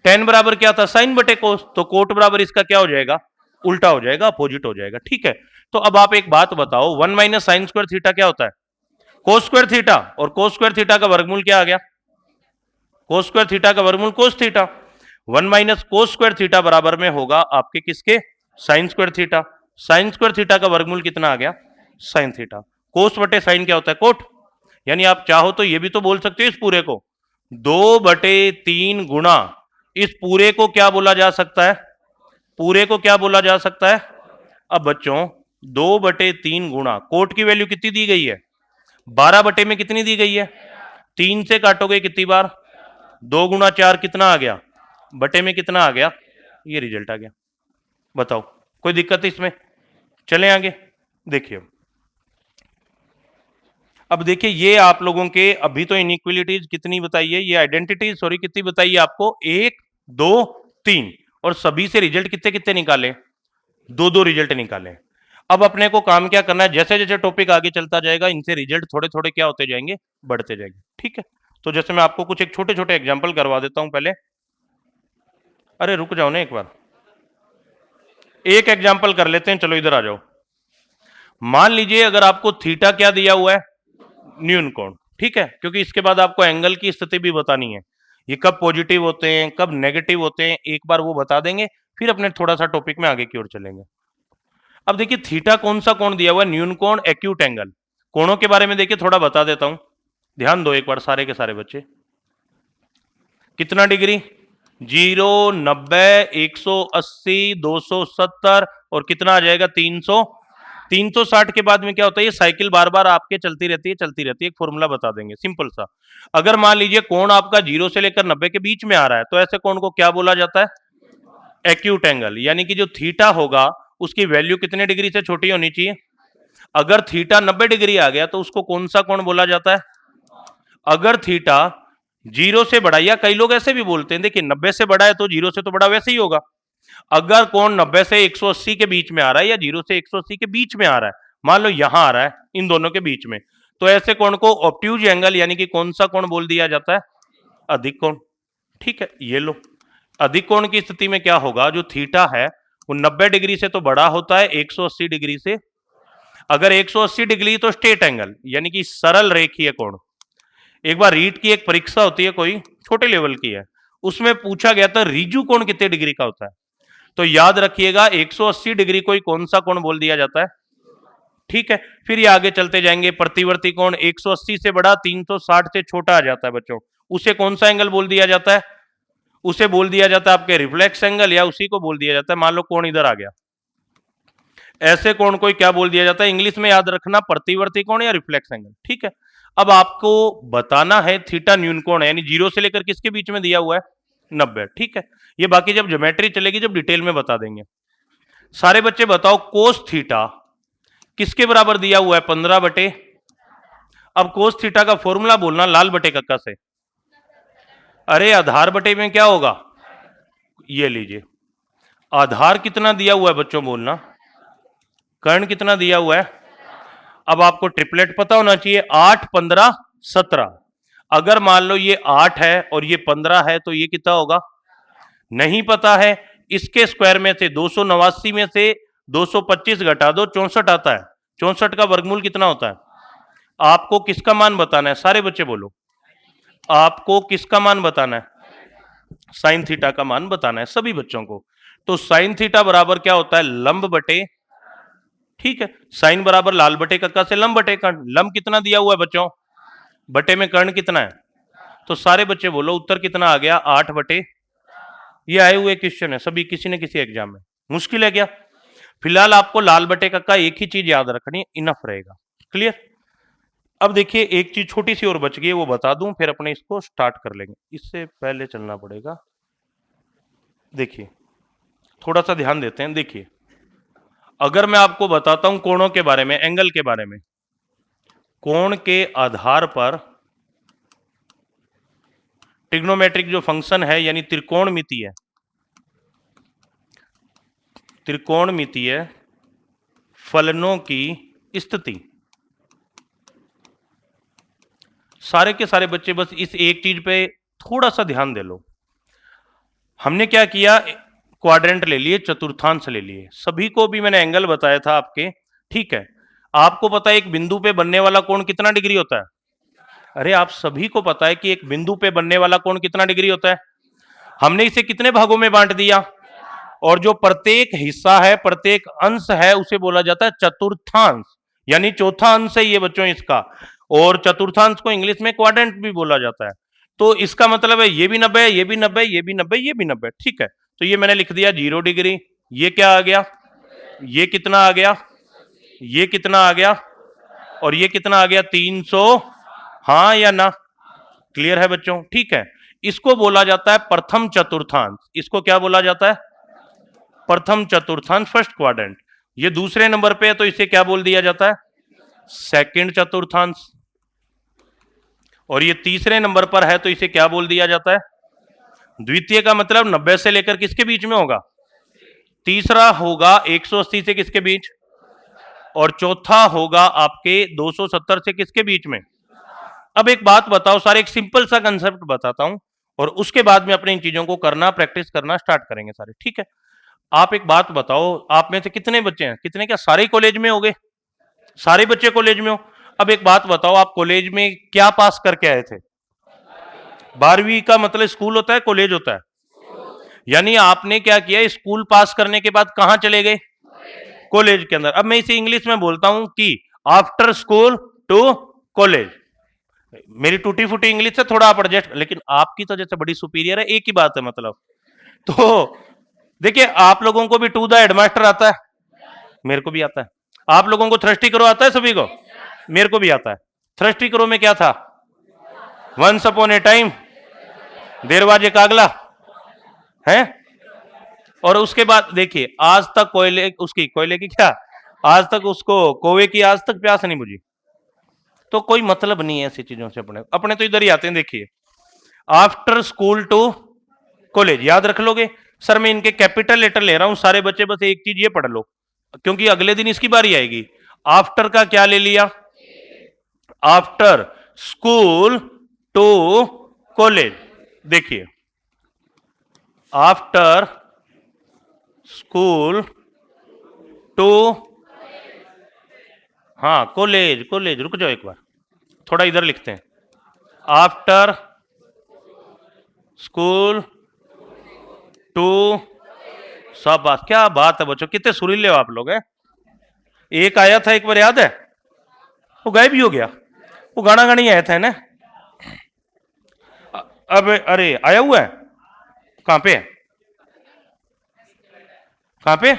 टेन बराबर क्या था, साइन बटे कोस, तो कोट बराबर इसका क्या हो जाएगा, उल्टा हो जाएगा, अपोजिट हो जाएगा। ठीक है, तो अब आप एक बात बताओ, 1 माइनस साइन स्क्वायर थीटा क्या होता है, कोस स्क्वायर थीटा, और कोस स्क्वायर थीटा का वर्गमूल क्या आ गया, कोस स्क्वायर थीटा का वर्गमूल cos theta. 1 minus cos square theta बराबर में होगा आपके किसके, sine square theta. Sine square theta का वर्गमूल कितना आ गया, साइन थीटा। कोस बटे साइन क्या होता है, कोट। यानी आप चाहो तो ये भी तो बोल सकते हो इस पूरे को 2/3 गुणा इस पूरे को क्या बोला जा सकता है, पूरे को क्या बोला जा सकता है। अब बच्चों 2/3 गुणा कोट की वैल्यू कितनी दी गई है, 12 बटे में कितनी दी गई है, 3 से काटोगे कितनी बार, 2 गुणा 4 कितना आ गया, बटे में कितना आ गया, ये रिजल्ट आ गया। बताओ कोई दिक्कत इसमें, चलें आगे। देखिए अब देखिए ये आप लोगों के अभी तो इनइक्वलिटीज कितनी बताइए, ये आइडेंटिटीज सॉरी कितनी बताइए आपको, 1 2 3, और सभी से रिजल्ट कितने कितने निकाले, 2 रिजल्ट निकाले। अब अपने को काम क्या करना है, जैसे जैसे टॉपिक आगे चलता जाएगा इनसे रिजल्ट थोड़े थोड़े क्या होते जाएंगे, बढ़ते जाएंगे। ठीक है, तो जैसे मैं आपको कुछ एक छोटे छोटे एग्जाम्पल करवा देता हूं पहले। अरे रुक जाओ ना एक बार, एक एग्जाम्पल कर लेते हैं, चलो इधर आ जाओ। मान लीजिए अगर आपको थीटा क्या दिया हुआ है, न्यून कोण। ठीक है, क्योंकि इसके बाद आपको एंगल की स्थिति भी बतानी है, ये कब पॉजिटिव होते हैं कब नेगेटिव होते हैं, एक बार वो बता देंगे, फिर अपने थोड़ा सा टॉपिक में आगे की ओर चलेंगे। अब देखिए थीटा कौन सा कोण दिया हुआ है, न्यून कोण, एक्यूट एंगल। कोणों के बारे में देखिए थोड़ा बता देता हूं, ध्यान दो एक बार सारे के सारे बच्चे। कितना डिग्री, 0 90 180 270 और कितना आ जाएगा 300। 360 के बाद में क्या होता है, ये साइकिल बार बार आपके चलती रहती है चलती रहती है। एक फॉर्मूला बता देंगे सिंपल सा, अगर मान लीजिए कोण आपका 0 से लेकर 90 के बीच में आ रहा है तो ऐसे कोण को क्या बोला जाता है, एक्यूट एंगल। यानी कि जो थीटा होगा उसकी वैल्यू कितने डिग्री से छोटी होनी चाहिए, अगर थीटा 90 डिग्री आ गया तो उसको कौन सा कोण बोला जाता है, अगर थीटा 0 से बड़ा, या कई लोग ऐसे भी बोलते हैं देखिए 90 से बड़ा है तो 0 से तो बड़ा वैसे ही होगा। अगर कोण 90 से 180 के बीच में आ रहा है या 0 से 180 के बीच में आ रहा है, मान लो यहां आ रहा है इन दोनों के बीच में, तो ऐसे कोण को ऑब्ट्यूज एंगल यानी कि कौन सा कोण बोल दिया जाता है, अधिक कोण। ठीक है, ये लो अधिक कोण की स्थिति में क्या होगा, जो थीटा है वो 90 डिग्री से तो बड़ा होता है 180 डिग्री से। अगर 180 डिग्री तो स्ट्रेट एंगल यानी कि सरल रेखीय कोण। एक बार रीट की एक परीक्षा होती है कोई छोटे लेवल की है, उसमें पूछा गया था रिजु कोण कितने डिग्री का होता है, तो याद रखिएगा 180 डिग्री को कौन सा कोण बोल दिया जाता है। ठीक है, फिर ये आगे चलते जाएंगे, प्रतिवर्ती कोण 180 से बड़ा 360 से छोटा आ जाता है बच्चों, उसे कौन सा एंगल बोल दिया जाता है, उसे बोल दिया जाता है आपके रिफ्लेक्स एंगल, या उसी को बोल दिया जाता है, मान लो कोण इधर आ गया, ऐसे कोण को क्या बोल दिया जाता है, इंग्लिश में याद रखना प्रतिवर्ती कोण या रिफ्लेक्स एंगल। ठीक है, अब आपको बताना है थीटा न्यून कोण है, यानी 0 से लेकर किसके बीच में दिया हुआ है, 90। ठीक है, ये बाकी जब ज्योमेट्री चलेगी जब डिटेल में बता देंगे। सारे बच्चे बताओ कोस थीटा किसके बराबर दिया हुआ है, 15 बटे, अब कोस थीटा का फॉर्मूला बोलना लाल बटे कक्का से, अरे आधार बटे में क्या होगा, ये लीजिए आधार कितना दिया हुआ है बच्चों बोलना, कर्ण कितना दिया हुआ है। अब आपको ट्रिपलेट पता होना चाहिए, 8 15 17। अगर मान लो ये 8 है और ये 15 है तो ये कितना होगा, नहीं पता है, इसके स्क्वायर में से 289 में से 225 घटा दो 64 आता है, 64 का वर्गमूल कितना होता है, आपको किसका मान बताना है, सारे बच्चे बोलो, आपको किसका मान बताना है, साइन थीटा का मान बताना है सभी बच्चों को। तो साइन थीटा बराबर क्या होता है, लंब बटे, ठीक है, साइन बराबर लाल बटे कक्का से लंब बटे कर्ण, लंब कितना दिया हुआ है बच्चों, बटे में कर्ण कितना है, तो सारे बच्चे बोलो उत्तर कितना आ गया, 8 बटे, ये आए हुए क्वेश्चन है सभी किसी न किसी एग्जाम में, मुश्किल है क्या। फिलहाल आपको लाल बटे कक्का एक ही चीज याद रखनी, इनफ रहेगा, क्लियर। अब देखिए एक चीज छोटी सी और बच गई है वो बता दूं, फिर अपने इसको स्टार्ट कर लेंगे, इससे पहले चलना पड़ेगा। देखिए थोड़ा सा ध्यान देते हैं, देखिए अगर मैं आपको बताता हूं कोणों के बारे में, एंगल के बारे में, कोण के आधार पर ट्रिग्नोमेट्रिक जो फंक्शन है यानी त्रिकोणमितीय, त्रिकोणमितीय फलनों की स्थिति, सारे के सारे बच्चे बस इस एक चीज पे थोड़ा सा ध्यान दे लो। हमने क्या किया, क्वाड्रेंट ले लिए, चतुर्थांश ले लिए, सभी को भी मैंने एंगल बताया था आपके, ठीक है। आपको पता है एक बिंदु पे बनने वाला कोण कितना डिग्री होता है? अरे आप सभी को पता है कि एक बिंदु पे बनने वाला कोण कितना डिग्री होता है? हमने इसे कितने भागों में बांट दिया, और जो प्रत्येक हिस्सा है, प्रत्येक अंश है, उसे बोला जाता है चतुर्थांश, यानी चौथा अंश है ये बच्चों इसका। और चतुर्थांश को इंग्लिश में क्वाड्रेंट भी बोला जाता है। तो इसका मतलब है ये भी 90 है, ये भी 90 है, ये भी 90 है, ये भी 90 है, ठीक है। तो ये मैंने लिख दिया 0 डिग्री। ये क्या आ गया, ये कितना आ गया, ये कितना आ गया, और ये कितना आ गया 300, हाँ या ना? क्लियर है बच्चों? ठीक है। इसको बोला जाता है प्रथम चतुर्थांश। इसको क्या बोला जाता है? प्रथम चतुर्थांश, फर्स्ट क्वाड्रेंट। ये दूसरे नंबर पे है तो इसे क्या बोल दिया जाता है? सेकंड चतुर्थांश। और ये तीसरे नंबर पर है तो इसे क्या बोल दिया जाता है? द्वितीय का मतलब 90 से लेकर किसके बीच में होगा? तीसरा होगा 180 से किसके बीच? और चौथा होगा आपके 270 से किसके बीच में? अब एक बात बताओ सारे, एक सिंपल सा कंसेप्ट बताता हूं, और उसके बाद में अपने इन चीजों को करना, प्रैक्टिस करना स्टार्ट करेंगे सारे, ठीक है। आप एक बात बताओ, आप में से कितने बच्चे हैं, कितने, क्या सारे कॉलेज में होंगे? सारे बच्चे कॉलेज में हो। अब एक बात बताओ, आप कॉलेज में क्या पास करके आए थे? 12वीं का मतलब स्कूल होता है, कॉलेज होता है? यानी आपने क्या किया, स्कूल पास करने के बाद कहां चले गए? कॉलेज के अंदर। अब मैं इसे इंग्लिश में बोलता हूं कि आफ्टर स्कूल टू कॉलेज। मेरी टूटी फूटी इंग्लिश से थोड़ा आप एडजस्ट, लेकिन आपकी तो जैसे बड़ी सुपीरियर है, एक ही बात है मतलब। तो देखिए, आप लोगों को भी टू द हेडमास्टर आता है, मेरे को भी आता है। आप लोगों को थ्रस्टी करो आता है सभी को? मेरे को भी आता है। थ्रस्टी करो में क्या था? वंस अपॉन ए टाइम, देरवाजे का अगला है। और उसके बाद देखिए, आज तक कोयले की क्या, आज तक उसको कोवे की आज तक प्यास नहीं बुझी। तो कोई मतलब नहीं है ऐसी चीजों से, अपने अपने तो इधर ही आते हैं। देखिए, आफ्टर स्कूल टू कॉलेज, याद रख लोगे? सर मैं इनके कैपिटल लेटर ले रहा हूं, सारे बच्चे बस एक चीज ये पढ़ लो, क्योंकि अगले दिन इसकी बारी आएगी। आफ्टर का क्या ले लिया? After school to college. देखिए, आफ्टर स्कूल टू, हाँ कॉलेज, कॉलेज, रुक जाओ एक बार, थोड़ा इधर लिखते हैं। आफ्टर स्कूल टू, सब बात, क्या बात है बच्चों, कितने सुरीले हो आप लोग हैं। एक आया था एक बार, याद है? वो गायब भी हो गया, वो गाना गानी आया था ना। अब अरे आया हुआ है, कहां पे है, कहां पे,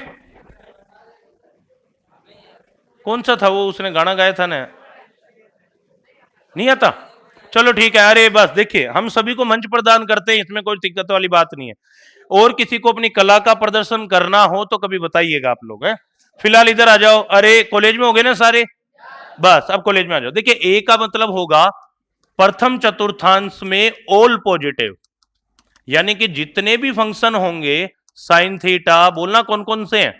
कौन सा था वो, उसने गाना गाया था ना? नहीं आता? चलो ठीक है। अरे बस देखिए, हम सभी को मंच प्रदान करते हैं, इसमें कोई दिक्कत वाली बात नहीं है। और किसी को अपनी कला का प्रदर्शन करना हो तो कभी बताइएगा आप लोग, हैं? फिलहाल इधर आ जाओ। अरे कॉलेज में हो गए ना सारे? बस अब कॉलेज में आ जाओ। देखिए, ए का मतलब होगा प्रथम चतुर्थांश में ऑल पॉजिटिव, यानी कि जितने भी फंक्शन होंगे, साइन थीटा, बोलना कौन कौन से हैं?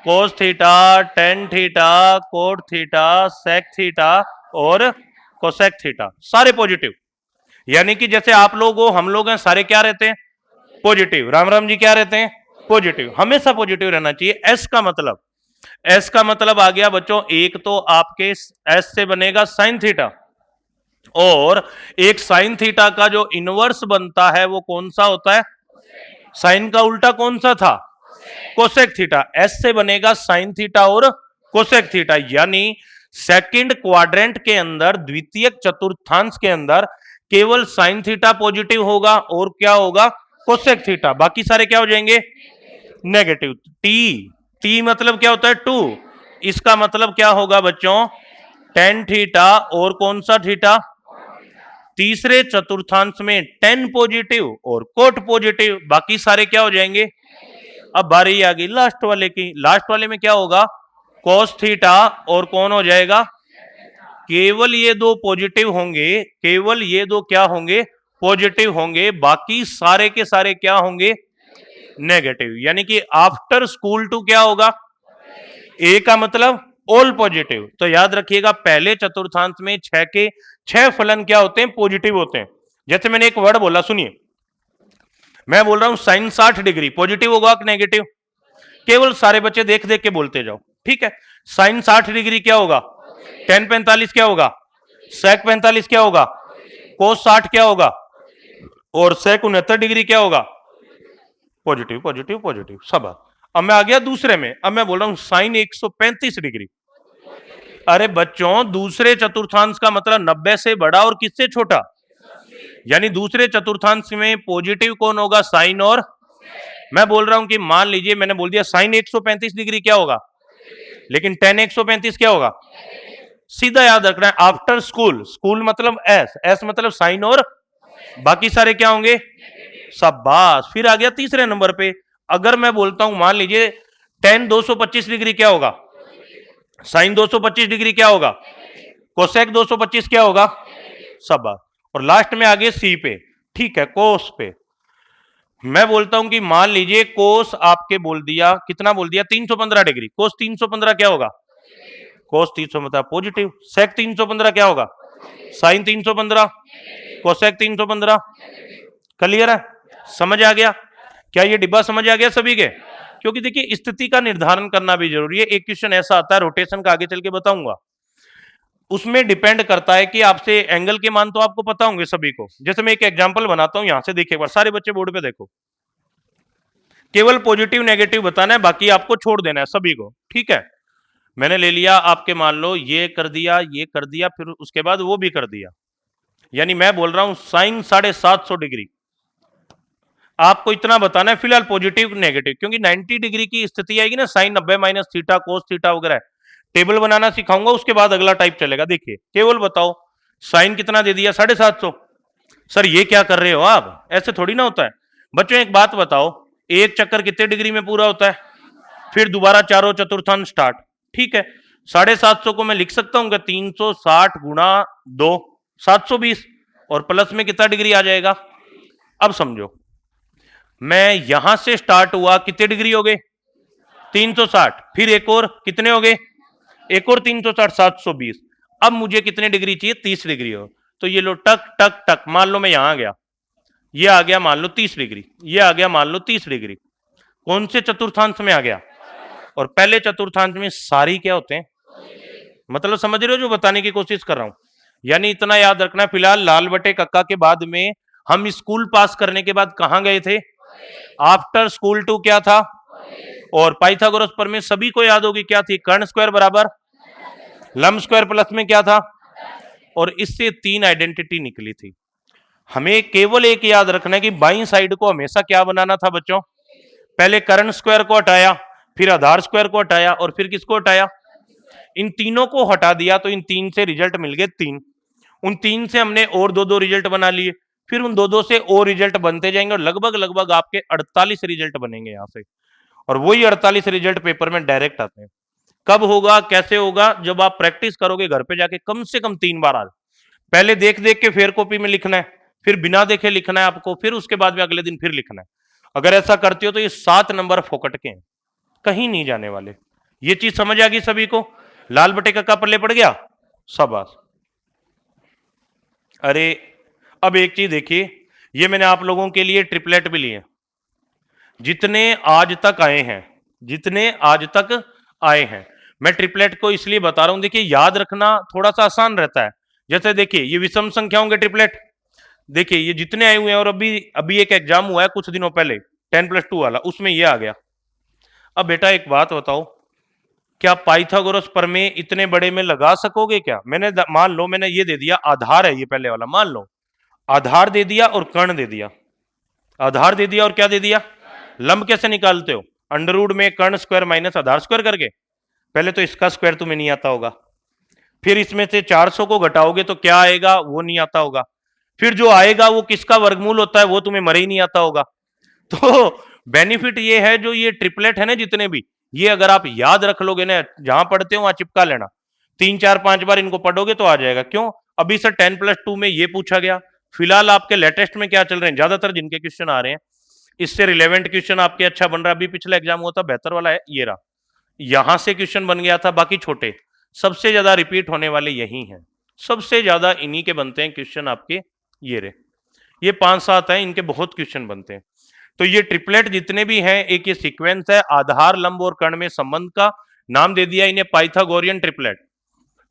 Cos theta, tan theta, cot theta, sec theta और कोसेक थीटा, सारे पॉजिटिव। यानी कि जैसे आप लोग हो, हम लोग हैं, सारे क्या रहते हैं? पॉजिटिव। राम राम जी क्या रहते हैं? पॉजिटिव, हमेशा पॉजिटिव रहना चाहिए। एस का मतलब, एस का मतलब आ गया बच्चों, एक तो आपके एस से बनेगा साइन थीटा, और एक साइन थीटा का जो इनवर्स बनता है वो कौन सा होता है? साइन का उल्टा कौन सा था? Cosec theta. एस से बनेगा साइन थीटा और कोसेक थीटा। यानी सेकंड क्वाड्रेंट के अंदर, द्वितीय चतुर्थांश के अंदर केवल साइन थीटा पॉजिटिव होगा, और क्या होगा? Cosec theta. बाकी सारे क्या हो जाएंगे? नेगेटिव। टी, टी मतलब क्या होता है? टू। इसका मतलब क्या होगा बच्चों? टेन थीटा और कौन सा थीटा? तीसरे चतुर्थांश में टेन पॉजिटिव और कोट पॉजिटिव, बाकी सारे क्या हो जाएंगे? अब बारी आ गई लास्ट वाले की। लास्ट वाले में क्या होगा? कोस थीटा और कौन हो जाएगा? केवल ये दो पॉजिटिव होंगे, केवल ये दो क्या होंगे? पॉजिटिव होंगे, बाकी सारे के सारे क्या होंगे? नेगेटिव। यानी कि आफ्टर स्कूल टू क्या होगा? ए का मतलब ऑल पॉजिटिव। तो याद रखिएगा, पहले चतुर्थांश में 6 के 6 फलन क्या होते हैं? पॉजिटिव होते हैं। जैसे मैंने एक वर्ड बोला, सुनिए, मैं बोल रहा हूं साइन 60 डिग्री पॉजिटिव होगा कि नेगेटिव? केवल सारे बच्चे देख देख के बोलते जाओ, ठीक है। साइन 60 डिग्री क्या होगा? टेन 45 क्या होगा? सेक 45 क्या होगा? कोस 60 क्या होगा? और सेक 69 डिग्री क्या होगा? Positive positive positive. सब। अब मैं आ गया दूसरे में, अब मैं बोल रहा हूं साइन 135 डिग्री। अरे बच्चों, दूसरे चतुर्थांश का मतलब 90 से बड़ा और किससे छोटा? यानी दूसरे चतुर्थांश में पॉजिटिव कौन होगा? साइन और। मैं बोल रहा हूं कि मान लीजिए मैंने बोल दिया साइन 135 डिग्री क्या होगा, लेकिन टेन 135 क्या होगा? सीधा याद रखना है, आफ्टर स्कूल, स्कूल मतलब एस, एस मतलब साइन और बाकी सारे क्या होंगे? शाबाश। फिर आ गया तीसरे नंबर पे, अगर मैं बोलता हूं मान लीजिए टेन 225 डिग्री क्या होगा? साइन 225 डिग्री क्या होगा? कोसेक 225 क्या होगा? शाबाश। और लास्ट में आ गए सी पे, ठीक है, कोस पे। मैं बोलता हूं कि मान लीजिए कोस आपके बोल दिया, कितना बोल दिया? 315 डिग्री। कोस 315 क्या होगा? कोस 315 पॉजिटिव। सेक 315 क्या होगा? साइन 315। कोसेक 315। क्लियर है? समझ आ गया? क्या ये डिब्बा समझ आ गया सभी के? क्योंकि देखिए स्थिति का निर्धारण करना भी जरूरी है। एक क्वेश्चन ऐसा आता है रोटेशन का, आगे चल के बताऊंगा, उसमें डिपेंड करता है कि आपसे एंगल के मान तो आपको पता होंगे सभी को। जैसे मैं एक एग्जांपल बनाता हूं, यहां से देखिए एक बार, सारे बच्चे बोर्ड पे देखो, केवल पॉजिटिव नेगेटिव बताना है, बाकी आपको छोड़ देना है सभी को, ठीक है। मैंने ले लिया आपके, मान लो ये कर दिया, ये कर दिया, फिर उसके बाद वो भी कर दिया, यानी मैं बोल रहा हूं साइन 750 डिग्री। आपको इतना बताना है फिलहाल पॉजिटिव नेगेटिव, क्योंकि 90 डिग्री की स्थिति आएगी ना, sine 90 minus theta cos theta वगैरह, टेबल बनाना सिखाऊंगा, उसके बाद अगला टाइप चलेगा। देखिए केवल बताओ साइन कितना दे दिया? 750। सर ये क्या कर रहे हो आप, ऐसे थोड़ी ना होता है। बच्चों एक बात बताओ, एक चक्कर कितने डिग्री में पूरा होता है? फिर दोबारा चारों चतुर्थांश स्टार्ट, ठीक है। 750 को मैं लिख सकता हूं 360 गुणा 2, 720, और प्लस में कितना डिग्री आ जाएगा? अब समझो, मैं यहां से स्टार्ट हुआ, कितने डिग्री हो गए? 360, फिर एक और कितने हो गए? एक और 360, 720। अब मुझे कितने डिग्री चाहिए? 30 डिग्री हो। तो ये लो टक टक टक, मान लो मैं यहां आ गया, ये आ गया मान लो 30 डिग्री, ये आ गया मान लो 30 डिग्री। कौन से चतुर्थांश में आ गया? और पहले चतुर्थांश में सारी क्या होते हैं? मतलब समझ रहे हो जो बताने की कोशिश कर रहा हूं? यानी इतना याद रखना, फिलहाल लाल बटे कक्का के बाद में हम स्कूल पास करने के बाद कहां गए थे? आफ्टर स्कूल टू क्या था? और पाइथागोरस प्रमेय सभी को याद होगी, क्या थी? कर्ण स्क्वायर बराबर लंब स्क्वायर प्लस में क्या था? और इससे 3 आइडेंटिटी निकली थी। हमें केवल एक याद रखना है कि बाईं साइड को हमेशा क्या बनाना था बच्चों? पहले कर्ण स्क्वायर को हटाया, फिर आधार स्क्वायर को हटाया, और फिर किसको हटाया? इन तीनों को हटा दिया, तो इन 3 से रिजल्ट मिल गए 3। उन 3 से हमने और 2-2 रिजल्ट बना लिए, फिर उन 2-2 से और रिजल्ट बनते जाएंगे, और लगभग लगभग आपके 48 रिजल्ट बनेंगे यहां से। और वही 48 रिजल्ट पेपर में डायरेक्ट आते हैं। कब होगा, कैसे होगा? जब आप प्रैक्टिस करोगे घर पे जाके कम से कम 3 बार। आज पहले देख देख के फेयर कॉपी में लिखना है, फिर बिना देखे लिखना है आपको, फिर उसके बाद में अगले दिन फिर लिखना है। अगर ऐसा करते हो तो ये 7 नंबर फोकट के हैं, कहीं नहीं जाने वाले। ये चीज समझ आ गई सभी को? लाल बटे का पल्ले पड़ गया? शाबाश। अरे अब एक चीज देखिए, ये मैंने आप लोगों के लिए ट्रिपलेट भी लिए, जितने आज तक आए हैं, जितने आज तक आए हैं। मैं ट्रिपलेट को इसलिए बता रहा हूं, देखिए याद रखना थोड़ा सा आसान रहता है। जैसे देखिए ये विषम संख्याओं के ट्रिपलेट, देखिए ये जितने आए हुए हैं, और अभी अभी एक एग्जाम हुआ है कुछ दिनों पहले 10+2 वाला, उसमें ये आ गया। अब बेटा एक बात बताओ, क्या पाइथागोरस प्रमेय इतने बड़े में लगा सकोगे क्या? मैंने मान लो मैंने ये दे दिया, आधार है ये पहले वाला, मान लो आधार दे दिया और कर्ण दे दिया, आधार दे दिया और क्या दे दिया? लंब कैसे निकालते हो? अंडर रूट में कर्ण स्क्वायर माइनस आधार स्क्वायर करके। पहले तो इसका स्क्वायर तुम्हें नहीं आता होगा, फिर इसमें से 400 को घटाओगे तो क्या आएगा, वो नहीं आता होगा, फिर जो आएगा वो किसका वर्गमूल होता है, वो तुम्हें मरे ही नहीं आता होगा। तो बेनिफिट ये है, जो ये ट्रिपलेट है ना जितने भी, ये अगर आप याद रख लोगे ना, जहां पढ़ते हो वहां चिपका लेना, 3-4-5 बार इनको पढ़ोगे तो आ जाएगा। क्यों? अभी सर 10+2 में ये पूछा गया। फिलहाल आपके लेटेस्ट में क्या चल रहे हैं, ज्यादातर जिनके क्वेश्चन आ रहे हैं, इससे रिलेवेंट क्वेश्चन आपके अच्छा बन रहा है। अभी पिछला एग्जाम हुआ था बेहतर वाला है, ये रहा, यहां से क्वेश्चन बन गया था, बाकी छोटे। सबसे ज्यादा रिपीट होने वाले यही हैं, सबसे ज्यादा इन्हीं के बनते हैं क्वेश्चन आपके, ये रहे, ये 5-7 हैं, इनके बहुत क्वेश्चन बनते हैं। तो ये ट्रिपलेट जितने भी हैं, एक ये सीक्वेंस है आधार, लंब और कर्ण में संबंध का, नाम दे दिया इन्हें पाइथागोरियन ट्रिपलेट।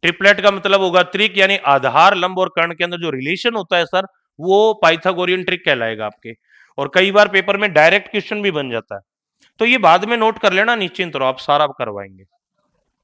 ट्रिपलेट का मतलब होगा त्रिक, यानी आधार, लंब और कर्ण के अंदर जो रिलेशन होता है सर, वो पाइथागोरियन ट्रिक कहलाएगा आपके। और कई बार पेपर में डायरेक्ट क्वेश्चन भी बन जाता है, तो ये बाद में नोट कर लेना, निश्चिंत रहो, आप सारा करवाएंगे।